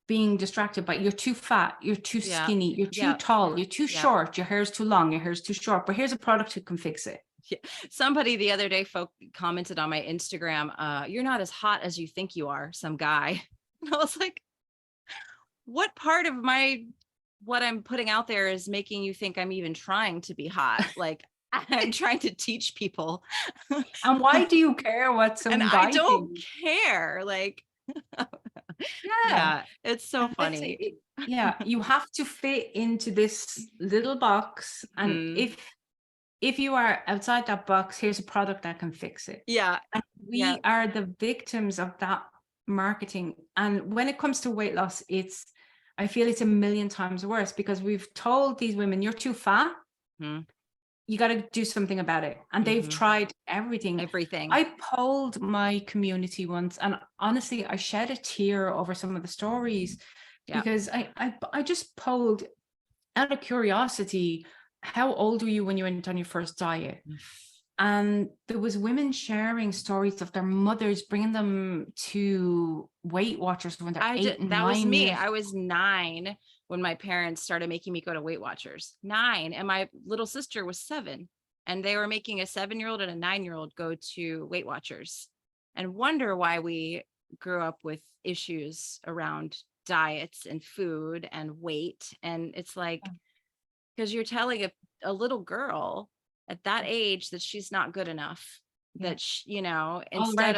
being distracted by you're too fat, you're too skinny, you're too tall, you're too short, your hair's too long, your hair's too short, but here's a product who can fix it. Yeah. Somebody the other day commented on my Instagram, you're not as hot as you think you are, some guy. And I was like, what part of what I'm putting out there is making you think I'm even trying to be hot? Like, I'm trying to teach people. And why do you care what some and guy I don't thinks? care. Like, Yeah. It's so funny. Yeah, you have to fit into this little box, and if you are outside that box, here's a product that can fix it. Yeah. And we are the victims of that marketing. And when it comes to weight loss, I feel it's a million times worse, because we've told these women, you're too fat. You got to do something about it. And they've tried everything. I polled my community once, and honestly, I shed a tear over some of the stories because I just polled out of curiosity, how old were you when you went on your first diet? And there was women sharing stories of their mothers bringing them to Weight Watchers when they're 8 and 9. That was me. I was 9 when my parents started making me go to Weight Watchers. 9, and my little sister was 7, and they were making a 7-year-old and a 9-year-old go to Weight Watchers, and wonder why we grew up with issues around diets and food and weight. And it's like, because you're telling a little girl at that age that she's not good enough, that instead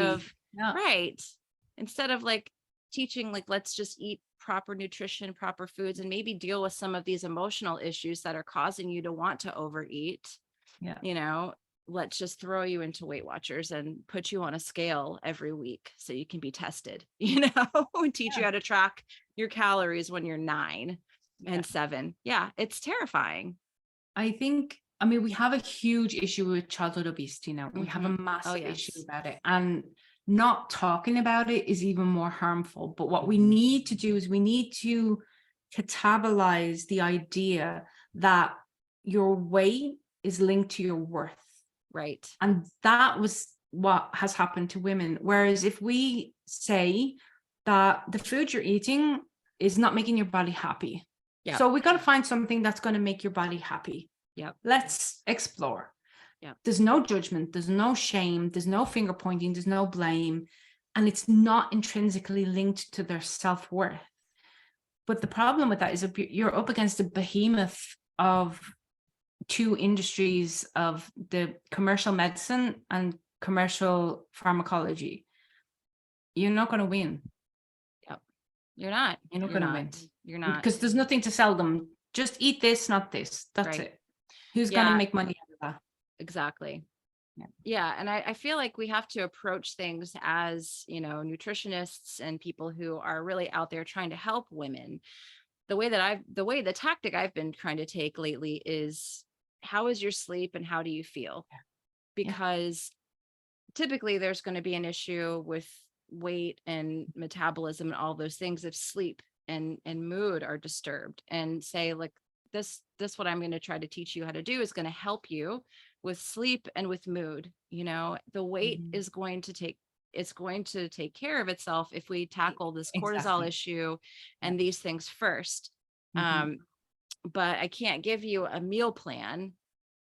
of like teaching, like, let's just eat proper nutrition, proper foods, and maybe deal with some of these emotional issues that are causing you to want to overeat. Let's just throw you into Weight Watchers and put you on a scale every week so you can be tested, and teach you how to track your calories when you're 9 and 7. Yeah, it's terrifying. I mean, we have a huge issue with childhood obesity now. We have a massive issue about it. And not talking about it is even more harmful. But what we need to do is we need to catabolize the idea that your weight is linked to your worth. Right. And that was what has happened to women. Whereas if we say that the food you're eating is not making your body happy. Yeah. So we got to find something that's going to make your body happy. Yeah. Let's explore. Yeah. There's no judgment. There's no shame. There's no finger pointing. There's no blame. And it's not intrinsically linked to their self-worth. But the problem with that is you're up against a behemoth of two industries of the commercial medicine and commercial pharmacology. You're not going to win. Yep. You're not going to win. You're not. Because there's nothing to sell them. Just eat this, not this. That's it. Who's going to make money out of that? Exactly. Yeah. And I feel like we have to approach things as, nutritionists and people who are really out there trying to help women. The tactic I've been trying to take lately is, how is your sleep and how do you feel? Because typically there's going to be an issue with weight and metabolism and all those things if sleep and mood are disturbed. And say, like, this what I'm going to try to teach you how to do is going to help you with sleep and with mood. The weight is going to take care of itself if we tackle this cortisol issue and these things first. But I can't give you a meal plan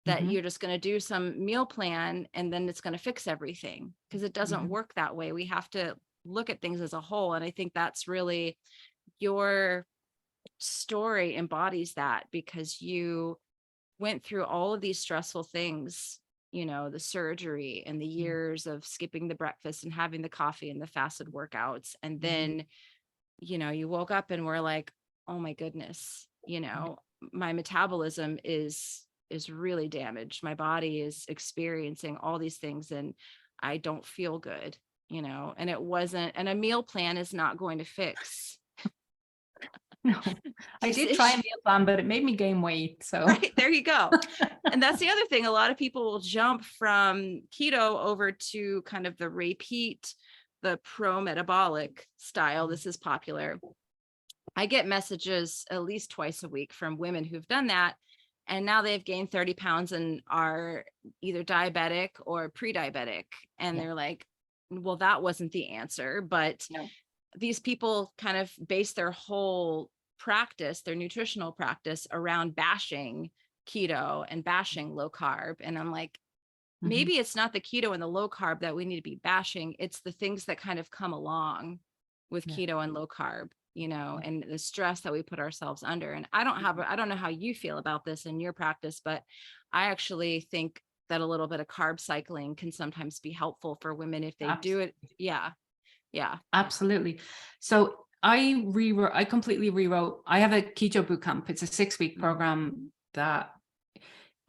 that you're just going to do some meal plan and then it's going to fix everything, because it doesn't work that way. We have to look at things as a whole. And I think that's really your story embodies that, because you went through all of these stressful things, the surgery and the years of skipping the breakfast and having the coffee and the fasted workouts. And then, you woke up and were like, oh my goodness, my metabolism is really damaged. My body is experiencing all these things and I don't feel good, and it wasn't, and a meal plan is not going to fix. No, I did try a meal plan, but it made me gain weight. So right, there you go. And that's the other thing. A lot of people will jump from keto over to kind of the repeat, the pro-metabolic style. This is popular. I get messages at least twice a week from women who've done that. And now they've gained 30 pounds and are either diabetic or pre-diabetic. And they're like, well, that wasn't the answer, but these people kind of base their whole practice, their nutritional practice, around bashing keto and bashing low carb. And I'm like, maybe it's not the keto and the low carb that we need to be bashing. It's the things that kind of come along with keto and low carb, you know, and the stress that we put ourselves under. And I don't know how you feel about this in your practice, but I actually think that a little bit of carb cycling can sometimes be helpful for women if they do it. Yeah. Yeah. Absolutely. So I completely rewrote. I have a keto boot camp. It's a 6-week program that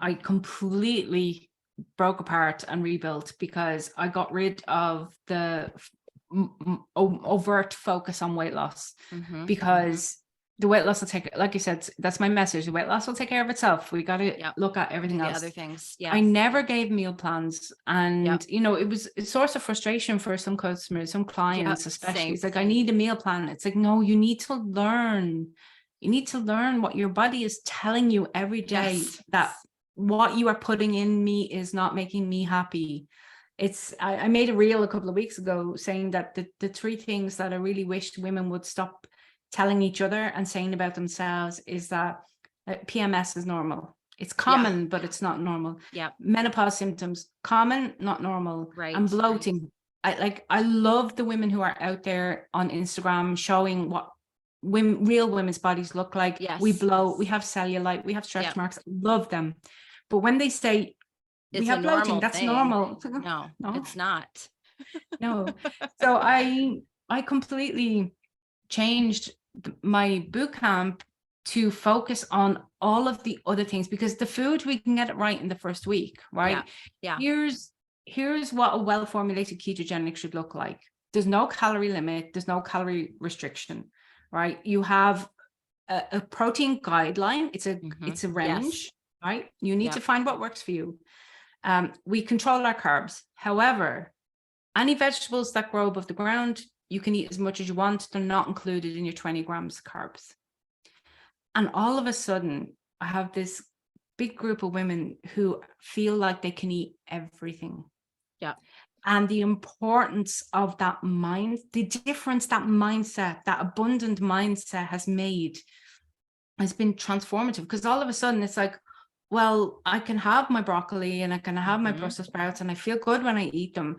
I completely broke apart and rebuilt, because I got rid of the overt focus on weight loss, because the weight loss will take, like you said, that's my message. The weight loss will take care of itself. We got to look at everything else. Other things. Yeah. I never gave meal plans. And, you know, it was a source of frustration for some customers, some clients, especially. It's like, I need a meal plan. It's like, no, you need to learn. You need to learn what your body is telling you every day, that what you are putting in me is not making me happy. I made a reel a couple of weeks ago saying that the 3 things that I really wished women would stop telling each other and saying about themselves is that PMS is normal. It's common, but it's not normal. Yeah. Menopause symptoms, common, not normal. Right. And bloating. I love the women who are out there on Instagram showing what real women's bodies look like. Yes. We bloat, we have cellulite, we have stretch marks. Love them. But when they say we have bloating, that's normal. No, it's not. No. So I completely changed my boot camp to focus on all of the other things, because the food, we can get it right in the first week, right? Yeah. Here's what a well-formulated ketogenic should look like. There's no calorie limit. There's no calorie restriction, right? You have a protein guideline. It's a range, right? You need to find what works for you. We control our carbs. However, any vegetables that grow above the ground, you can eat as much as you want. They're not included in your 20 grams of carbs. And all of a sudden, I have this big group of women who feel like they can eat everything. Yeah. And the importance of that the difference that mindset, that abundant mindset has made, has been transformative. Because all of a sudden it's like, well, I can have my broccoli and I can have my Brussels sprouts and I feel good when I eat them.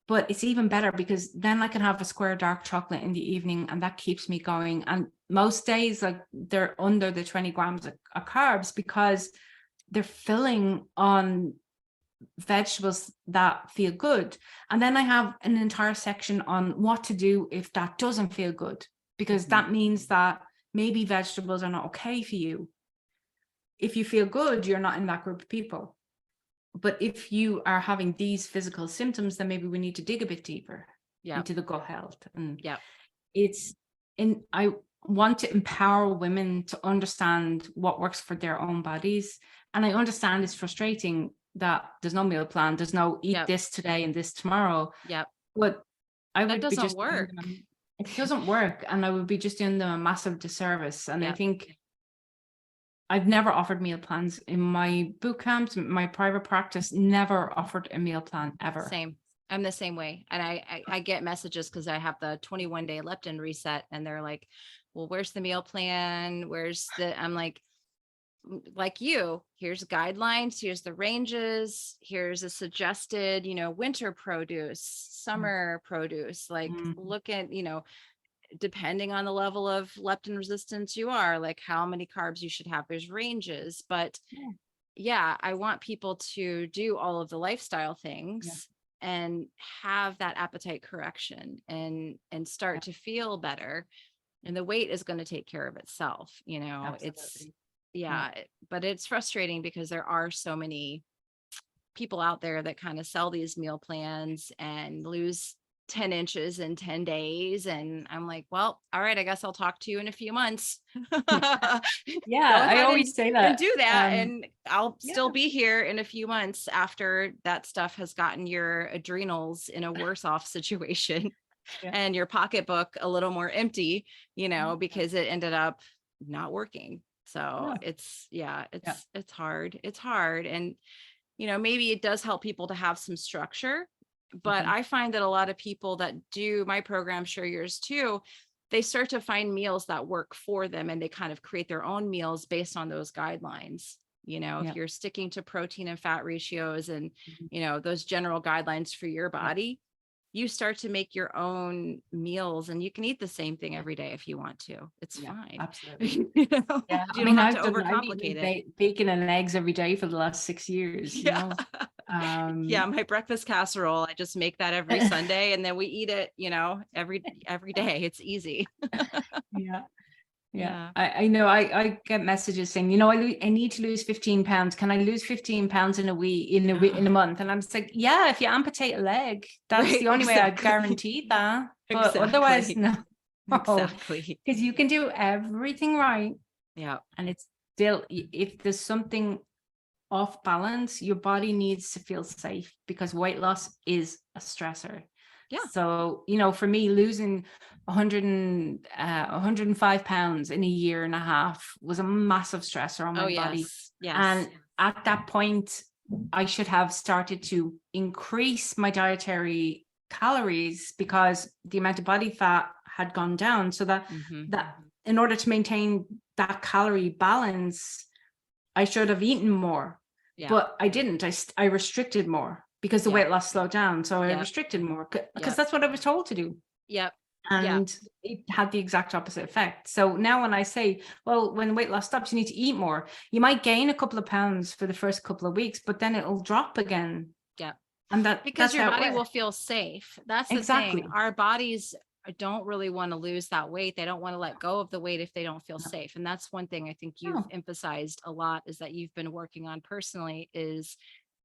But it's even better because then I can have a square dark chocolate in the evening and that keeps me going. And most days, like, they're under the 20 grams of carbs because they're filling on vegetables that feel good. And then I have an entire section on what to do if that doesn't feel good, because that means that maybe vegetables are not okay for you. If you feel good, you're not in that group of people. But if you are having these physical symptoms, then maybe we need to dig a bit deeper into the gut health. And I want to empower women to understand what works for their own bodies. And I understand it's frustrating that there's no meal plan, there's no eat this today and this tomorrow. But it doesn't work. And I would be just doing them a massive disservice. And I think I've never offered meal plans in my boot camps. My private practice never offered a meal plan ever. Same. I'm the same way. And I get messages because I have the 21-day leptin reset and they're like, well, where's the meal plan? I'm like you, here's guidelines, here's the ranges, here's a suggested, winter produce, summer produce, like look at, depending on the level of leptin resistance you are, like how many carbs you should have. There's ranges, but I want people to do all of the lifestyle things and have that appetite correction and start to feel better. And the weight is going to take care of itself. Absolutely. But it's frustrating because there are so many people out there that kind of sell these meal plans and lose 10 inches in 10 days. And I'm like, well, all right, I guess I'll talk to you in a few months. I always say that. And do that. And I'll still be here in a few months after that stuff has gotten your adrenals in a worse off situation and your pocketbook a little more empty, because it ended up not working. So it's hard. It's hard. And, maybe it does help people to have some structure But Okay. I find that a lot of people that do my program, share yours too, they start to find meals that work for them, and they kind of create their own meals based on those guidelines. If Yeah. you're sticking to protein and fat ratios and, Mhm. those general guidelines for your Yeah. body, you start to make your own meals, and you can eat the same thing Yeah. every day if you want to. It's Yeah. fine. Absolutely. You know, Yeah. I you don't mean, have to I've overcomplicate eaten it. bacon and eggs every day for the last 6 years, you Yeah. know? Yeah, my breakfast casserole, I just make that every Sunday, and then we eat it, every day. It's easy. Yeah. Yeah. Yeah. I know I get messages saying, I need to lose 15 pounds. Can I lose 15 pounds in a week, in a month? And I'm just like, yeah, if you amputate a leg, that's Right. the only way I Exactly. guarantee that. But otherwise, Exactly. no. Exactly. Because you can do everything right. Yeah. And it's still, if there's something off balance, your body needs to feel safe, because weight loss is a stressor. Yeah. So, for me, losing 105 pounds in a year and a half was a massive stressor on Oh, my body. yes. Yes. And at that point, I should have started to increase my dietary calories, because the amount of body fat had gone down, so that in order to maintain that calorie balance, I should have eaten more. Yeah. But I didn't. I restricted more because the Yeah. weight loss slowed down. So I Yep. restricted more because Yep. that's what I was told to do. Yep. And it had the exact opposite effect. So now when I say, well, when weight loss stops, you need to eat more, you might gain a couple of pounds for the first couple of weeks, but then it'll drop again. Yeah. And Because that's your how it body will works. feel safe. That's the Exactly. thing. Our bodies don't really want to lose that weight. They don't want to let go of the weight if they don't feel No. safe. And that's one thing I think you've No. emphasized a lot, is that you've been working on personally, is,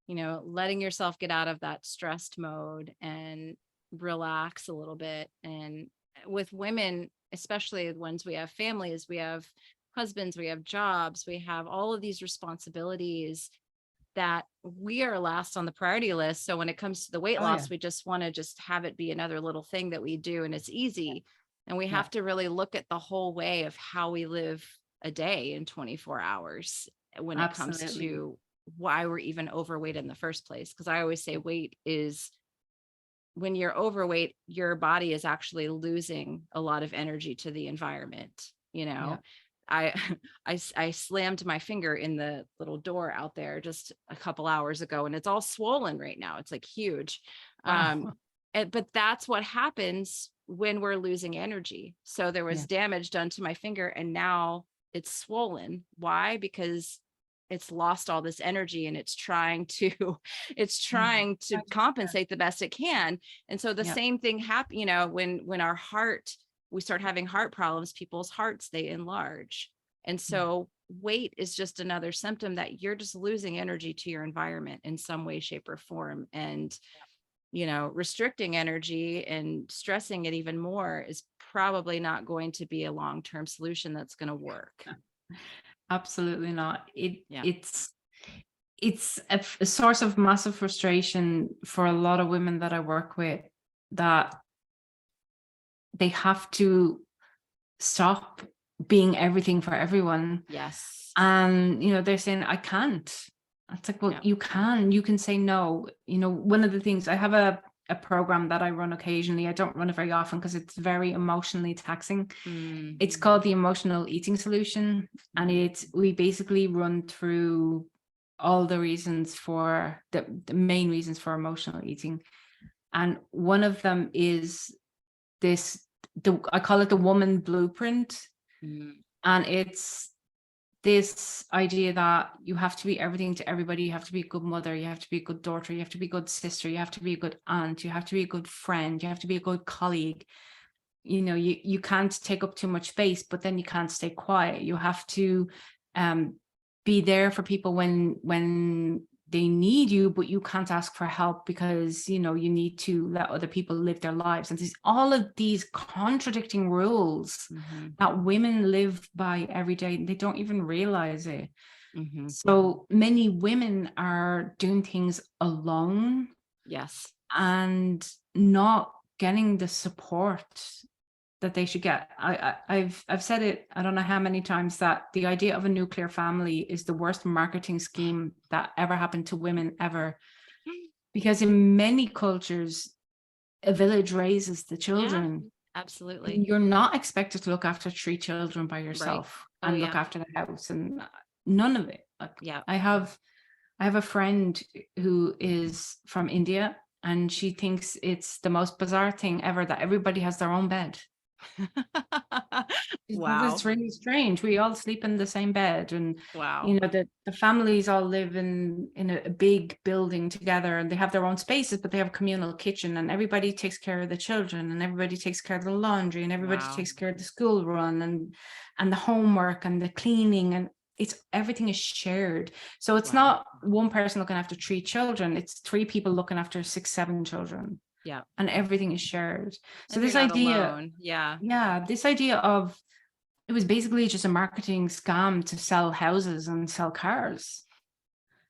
letting yourself get out of that stressed mode and relax a little bit. And with women, especially the ones we have families, we have husbands, we have jobs, we have all of these responsibilities that we are last on the priority list. So when it comes to the weight loss, we just want to just have it be another little thing that we do, and it's easy. And we have to really look at the whole way of how we live a day in 24 hours when it comes to why we're even overweight in the first place. Because I always say weight is, when you're overweight, your body is actually losing a lot of energy to the environment. I I slammed my finger in the little door out there just a couple hours ago, and it's all swollen right now. It's like huge. Wow. But that's what happens when we're losing energy. So there was damage done to my finger, and now it's swollen. Why? Because it's lost all this energy, and it's trying to compensate the best it can. And so the same thing happen, when our heart, we start having heart problems, people's hearts, they enlarge. And so weight is just another symptom that you're just losing energy to your environment in some way, shape, or form. And, restricting energy and stressing it even more is probably not going to be a long-term solution that's going to work. Absolutely not. It's a source of massive frustration for a lot of women that I work with, that they have to stop being everything for everyone. Yes. And, they're saying, I can't. It's like, well, you can say no. One of the things, I have a program that I run occasionally. I don't run it very often because it's very emotionally taxing. It's called the Emotional Eating Solution. And we basically run through all the reasons for the main reasons for emotional eating. And one of them is I call it the woman blueprint. And it's this idea that you have to be everything to everybody. You have to be a good mother. You have to be a good daughter. You have to be a good sister. You have to be a good aunt. You have to be a good friend. You have to be a good colleague. You can't take up too much space, but then you can't stay quiet. You have to be there for people when they need you, but you can't ask for help because, you need to let other people live their lives. And there's all of these contradicting rules that women live by every day. They don't even realize it. So many women are doing things alone. Yes. And not getting the support that they should get. I've said it, I don't know how many times, that the idea of a nuclear family is the worst marketing scheme that ever happened to women ever. Because in many cultures, a village raises the Yeah, children. absolutely. And you're not expected to look after 3 children by Right. yourself Oh, and yeah. look after the house, and none of it. Like, Yeah. I have a friend who is from India, and she thinks it's the most bizarre thing ever that everybody has their own bed. She thinks Wow. it's really strange. We all sleep in the same bed, and Wow. you know, the families all live in a big building together, and they have their own spaces, but they have a communal kitchen, and everybody takes care of the children, and everybody takes care of the laundry, and everybody Wow. takes care of the school run, and the homework and the cleaning, and it's everything is shared. So it's Wow. not one person looking after 3 children, it's 3 people looking after 6, 7 children. Yeah. And everything is shared. So And this you're not idea, alone. Yeah. this idea of, it was basically just a marketing scam to sell houses and sell cars.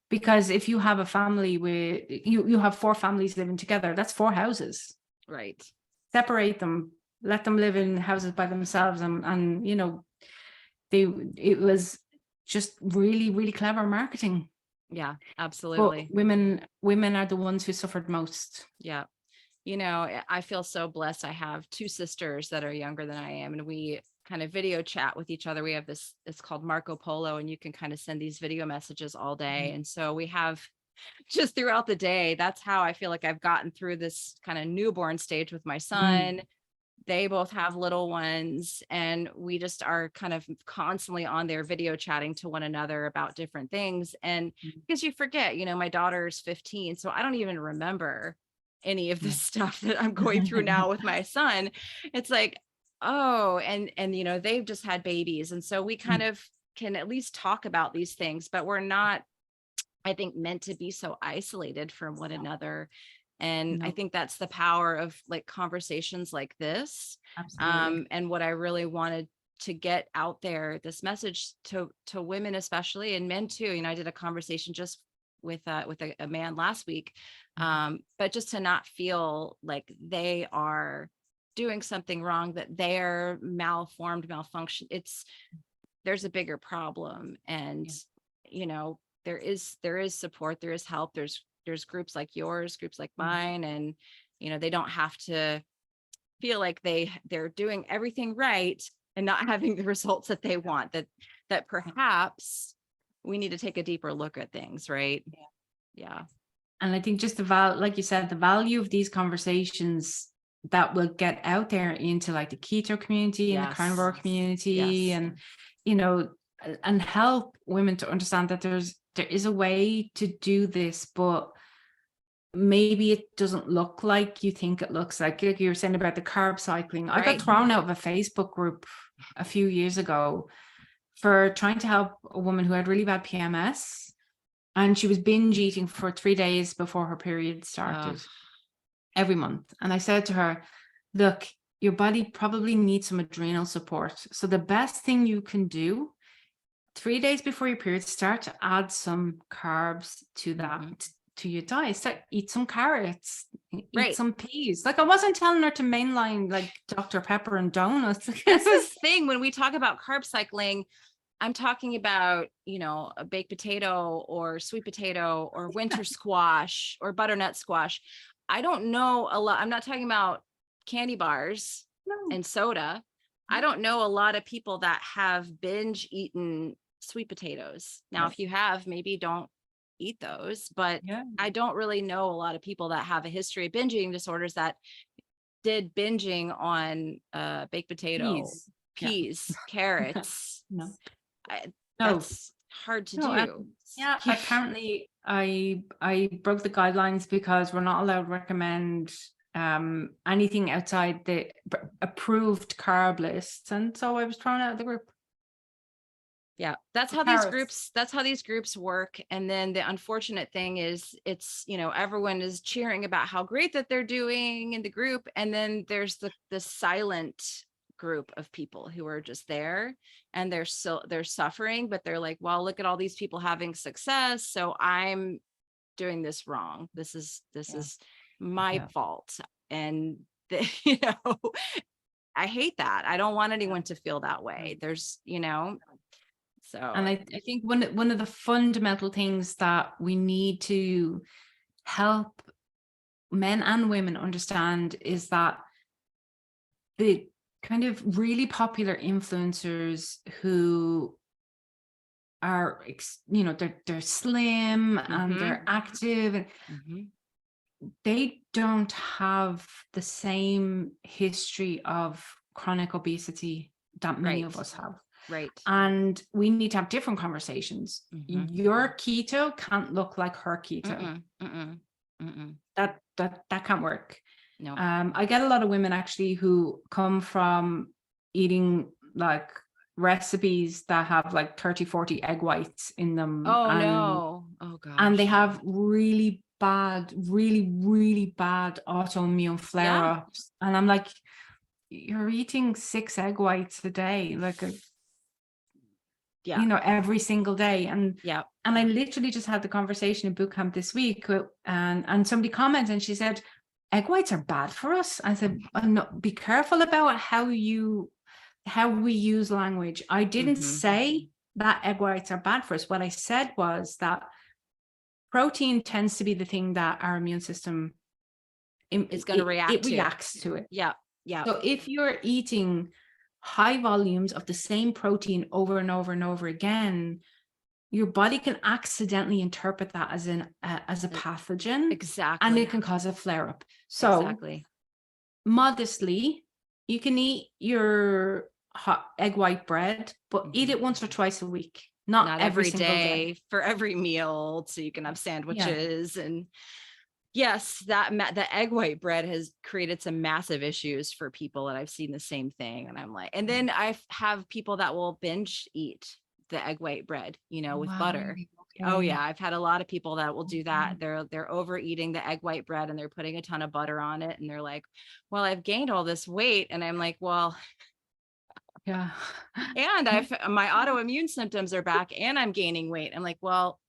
Because if you have a family with you have 4 families living together, that's 4 houses. Right. Separate them, let them live in houses by themselves, and you know, it was just really, really clever marketing. Yeah, But absolutely. women are the ones who suffered most. Yeah. You know, I feel so blessed. I have 2 sisters that are younger than I am, and we kind of video chat with each other. We have this, it's called Marco Polo, and you can kind of send these video messages all day. And so we have just throughout the day, that's how I feel like I've gotten through this kind of newborn stage with my son. They both have little ones, and we just are kind of constantly on there video chatting to one another about different things. And because you forget, you know, my daughter's 15, so I don't even remember any of the stuff that I'm going through now with my son. It's like, oh, and you know, they've just had babies, and so we kind of can at least talk about these things, but we're not, I think, meant to be so isolated from one another. And I think that's the power of like conversations like this. Absolutely. And what I really wanted to get out there, this message to women especially, and men too. You know, I did a conversation just with a man last week, but just to not feel like they are doing something wrong, that they're malfunction. There's a bigger problem, and you know, there is support, there is help, there's groups like yours, groups like mine, and you know, they don't have to feel like they're doing everything right and not having the results that they want, that perhaps we need to take a deeper look at things, right? Yeah. And I think just like you said, the value of these conversations that will get out there into like the keto community and the carnivore community, and you know, and help women to understand that there is a way to do this, but maybe it doesn't look like you think it looks like you were saying about the carb cycling. I got thrown out of a Facebook group a few years ago for trying to help a woman who had really bad PMS, and she was binge eating for 3 days before her period started every month. And I said to her, look, your body probably needs some adrenal support. So the best thing you can do 3 days before your period, start to add some carbs to that, to your diet. Start, eat some carrots, eat some peas. Like, I wasn't telling her to mainline like Dr. Pepper and donuts. That's the thing. When we talk about carb cycling, I'm talking about, you know, a baked potato or sweet potato or winter squash or butternut squash. I don't know a lot. I'm not talking about candy bars and soda. I don't know a lot of people that have binge eaten sweet potatoes. Now, if you have, maybe don't eat those, but I don't really know a lot of people that have a history of binge eating disorders that did binging on baked potato, peas, carrots. That's hard to do. Apparently I broke the guidelines because we're not allowed to recommend anything outside the approved carb lists, and so I was thrown out of the group. Yeah, that's how these groups work. And then the unfortunate thing is, it's, you know, everyone is cheering about how great that they're doing in the group, and then there's the silent group of people who are just there, and they're suffering, but they're like, well, look at all these people having success, so I'm doing this wrong. This is my fault. And you know, I hate that. I don't want anyone to feel that way. There's, you know, so. And I think one of the fundamental things that we need to help men and women understand is that the kind of really popular influencers who are, they're slim and they're active, and they don't have the same history of chronic obesity that many of us have. Right. And we need to have different conversations. Your keto can't look like her keto. That can't work. No. I get a lot of women actually who come from eating like recipes that have like 30, 40 egg whites in them. Oh, and, no. Oh, gosh. And they have really bad, really bad autoimmune flare-ups. And I'm like, you're eating 6 egg whites a day, like every single day. And I literally just had the conversation in boot camp this week, and somebody commented and she said, egg whites are bad for us. I said, no, be careful about how we use language. I didn't say that egg whites are bad for us. What I said was that protein tends to be the thing that our immune system is going to react to. It reacts to it. Yeah. So if you're eating high volumes of the same protein over and over and over again, your body can accidentally interpret that as a pathogen. Exactly. And it can cause a flare-up. So modestly, you can eat your hot egg white bread, but eat it once or twice a week. Not every single day for every meal, so you can have sandwiches. And yes, the egg white bread has created some massive issues for people, and I've seen the same thing. And I'm like, and then I have people that will binge eat the egg white bread, with butter. Okay. Oh yeah, I've had a lot of people that will do that. They're overeating the egg white bread and they're putting a ton of butter on it, and they're like, well, I've gained all this weight. And I'm like, well, yeah. And my autoimmune symptoms are back and I'm gaining weight. I'm like, well,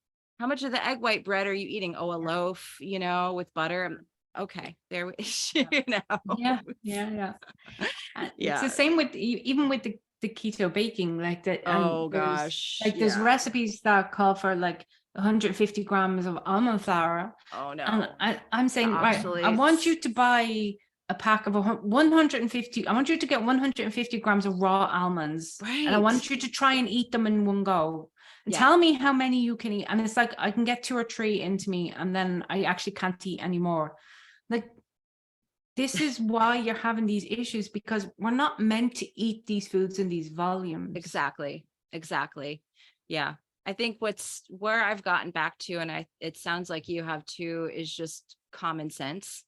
how much of the egg white bread are you eating? Oh, a loaf, with butter. Okay, there, Yeah. It's the same with even with the keto baking, like that. Oh gosh. There's recipes that call for like 150 grams of almond flour. Oh no. And I'm saying, right, I want you to buy a pack of 150. I want you to get 150 grams of raw almonds, and I want you to try and eat them in one go. And tell me how many you can eat. And it's like, I can get 2 or 3 into me, and then I actually can't eat anymore. Like, this is why you're having these issues, because we're not meant to eat these foods in these volumes. Exactly. Yeah. I think where I've gotten back to, and it sounds like you have too, is just common sense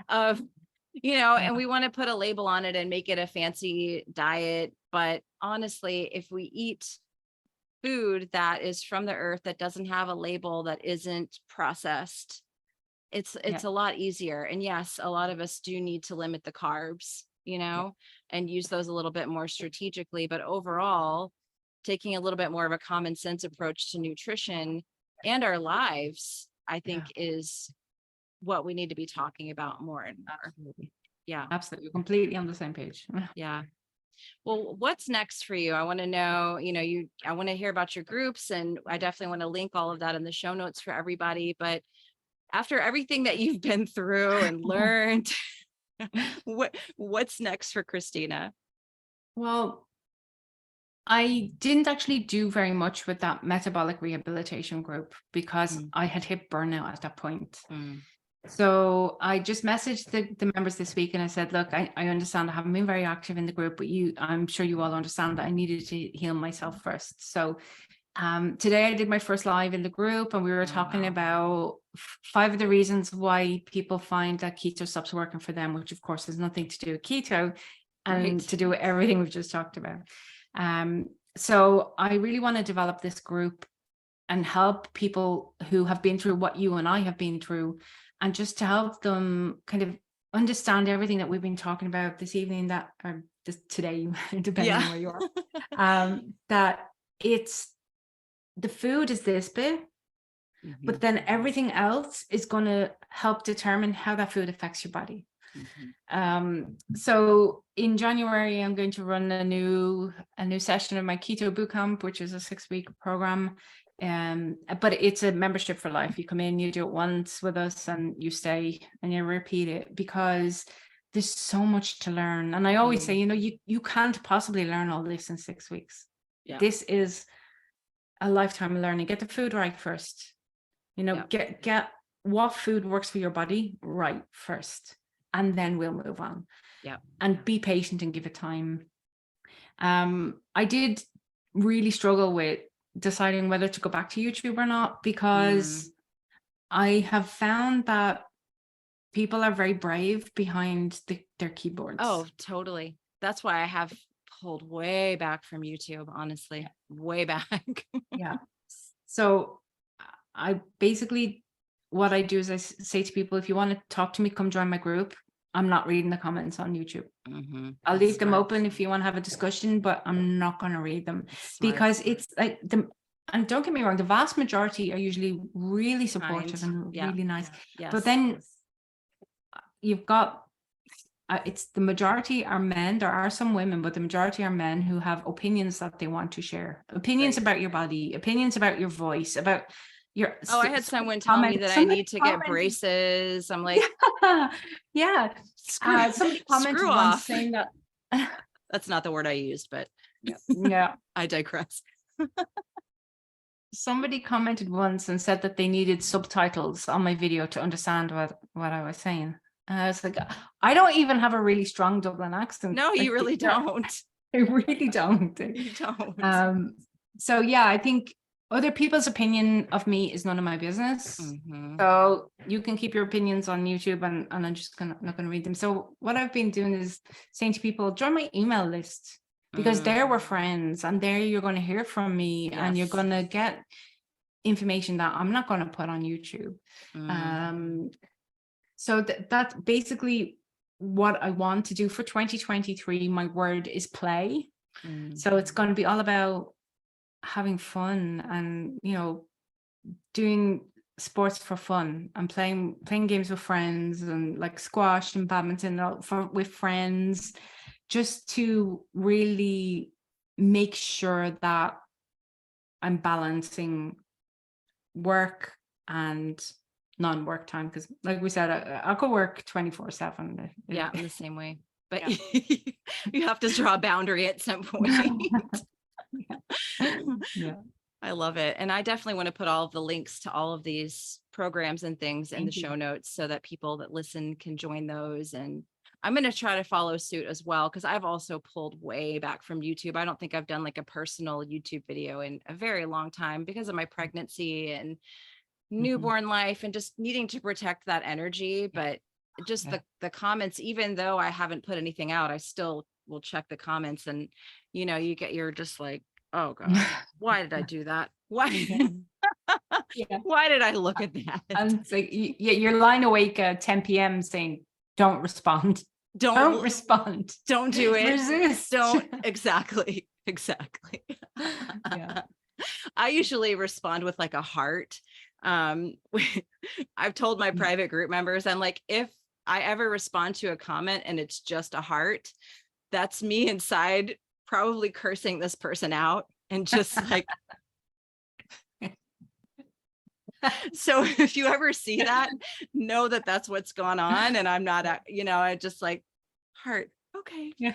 of, and we want to put a label on it and make it a fancy diet. But honestly, if we eat food that is from the earth, that doesn't have a label, that isn't processed, it's a lot easier. And yes, a lot of us do need to limit the carbs, and use those a little bit more strategically. But overall, taking a little bit more of a common sense approach to nutrition and our lives, I think is what we need to be talking about more and more. Absolutely. Yeah, absolutely. Completely on the same page. Yeah. Well, what's next for you? I want to know, I want to hear about your groups, and I definitely want to link all of that in the show notes for everybody. But after everything that you've been through and learned, what's next for Christina? Well, I didn't actually do very much with that metabolic rehabilitation group because I had hit burnout at that point. So I just messaged the members this week and I said, look, I understand I haven't been very active in the group, but I'm sure you all understand that I needed to heal myself first. So today I did my first live in the group, and we were talking about 5 of the reasons why people find that keto stops working for them, which of course has nothing to do with keto and to do with everything we've just talked about. So I really want to develop this group and help people who have been through what you and I have been through, and just to help them kind of understand everything that we've been talking about this evening, today, depending on where you are, that it's the food is this bit, but then everything else is going to help determine how that food affects your body. So in January, I'm going to run a new session of my Keto Bootcamp, which is a 6-week program. But it's a membership for life. You come in, you do it once with us, and you stay and you repeat it, because there's so much to learn. And I always say, you can't possibly learn all this in 6 weeks. Yeah. This is a lifetime of learning. Get the food right first. Get what food works for your body right first, and then we'll move on. Yeah. And be patient and give it time. I did really struggle with deciding whether to go back to YouTube or not, because I have found that people are very brave behind their keyboards. Oh, totally. That's why I have pulled way back from YouTube, honestly, way back. Yeah. So I basically, what I do is I say to people, if you want to talk to me, come join my group. I'm not reading the comments on YouTube. I'll leave them open if you want to have a discussion, but I'm not going to read them, because it's like and don't get me wrong, the vast majority are usually really supportive and really nice. Yes. But then you've got, it's the majority are men. There are some women, but the majority are men who have opinions that they want to share. Opinions about your body, opinions about your voice, about your... I had someone tell me that I need to get braces. I'm like, yeah. Somebody commented once saying that. That's not the word I used, but yeah. I digress. Somebody commented once and said that they needed subtitles on my video to understand what I was saying. And I was like, I don't even have a really strong Dublin accent. No, you really don't. I really don't. You don't. So yeah, I think other people's opinion of me is none of my business. So you can keep your opinions on YouTube, and I'm just not going to read them. So what I've been doing is saying to people, join my email list, because there we're friends, and there you're going to hear from me, and you're going to get information that I'm not going to put on YouTube. So that's basically what I want to do for 2023. My word is play. So it's going to be all about having fun and, doing sports for fun and playing games with friends, and like squash and badminton with friends, just to really make sure that I'm balancing work and non-work time, because like we said, I could work 24/7. Yeah, in the same way, but you have to draw a boundary at some point. Yeah. I love it. And I definitely want to put all of the links to all of these programs and things in the show notes, so that people that listen can join those. And I'm going to try to follow suit as well, because I've also pulled way back from YouTube. I don't think I've done like a personal YouTube video in a very long time, because of my pregnancy and newborn life, and just needing to protect that energy. But just the comments, even though I haven't put anything out, I still will check the comments, and you're just like, oh God, why did I do that? Why? Why did I look at that? And it's like, you're lying awake at 10 p.m. saying, don't respond. Don't respond. Don't do it. Resist. Don't. Exactly. I usually respond with like a heart. I've told my private group members, I'm like, if I ever respond to a comment and it's just a heart, that's me inside probably cursing this person out, and just like, so if you ever see that, know that that's what's going on. And I'm not, I just like, heart. Okay. You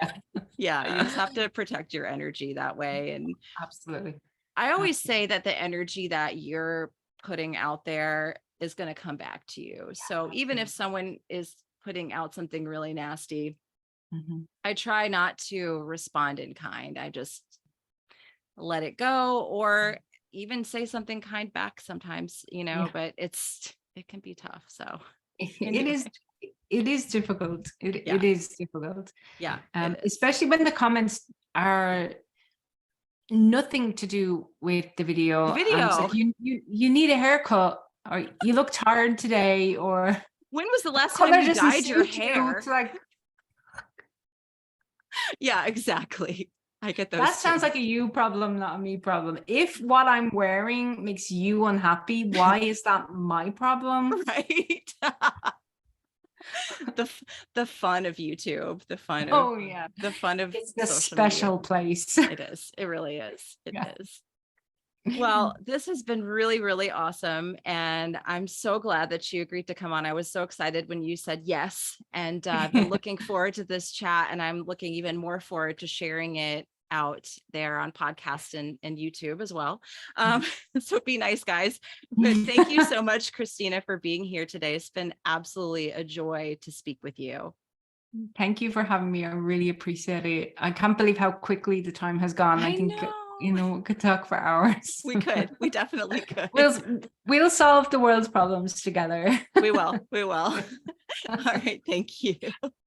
just have to protect your energy that way. And absolutely. I always say that the energy that you're putting out there is going to come back to you. So even if someone is putting out something really nasty, I try not to respond in kind. I just let it go, or even say something kind back sometimes, but it can be tough. So it is difficult. It is difficult. Yeah. Especially when the comments are nothing to do with the video. Like, you need a haircut, or you look tired today, or when was the last time you dyed your hair? It's like, yeah, exactly. I get those That sounds too. like a you problem, not a me problem. If what I'm wearing makes you unhappy, why is that my problem? Right. the the fun of YouTube, Oh yeah, the fun of it's the social media. special place. It is. It really is. It Yeah. is. Well, this has been really, really awesome. And I'm so glad that you agreed to come on. I was so excited when you said yes. And I've been looking forward to this chat. And I'm looking even more forward to sharing it out there on podcast and YouTube as well. So be nice, guys. But thank you so much, Christina, for being here today. It's been absolutely a joy to speak with you. Thank you for having me. I really appreciate it. I can't believe how quickly the time has gone. I think, we could talk for hours. We could. We definitely could. We'll solve the world's problems together. We will. We will. All right. Thank you.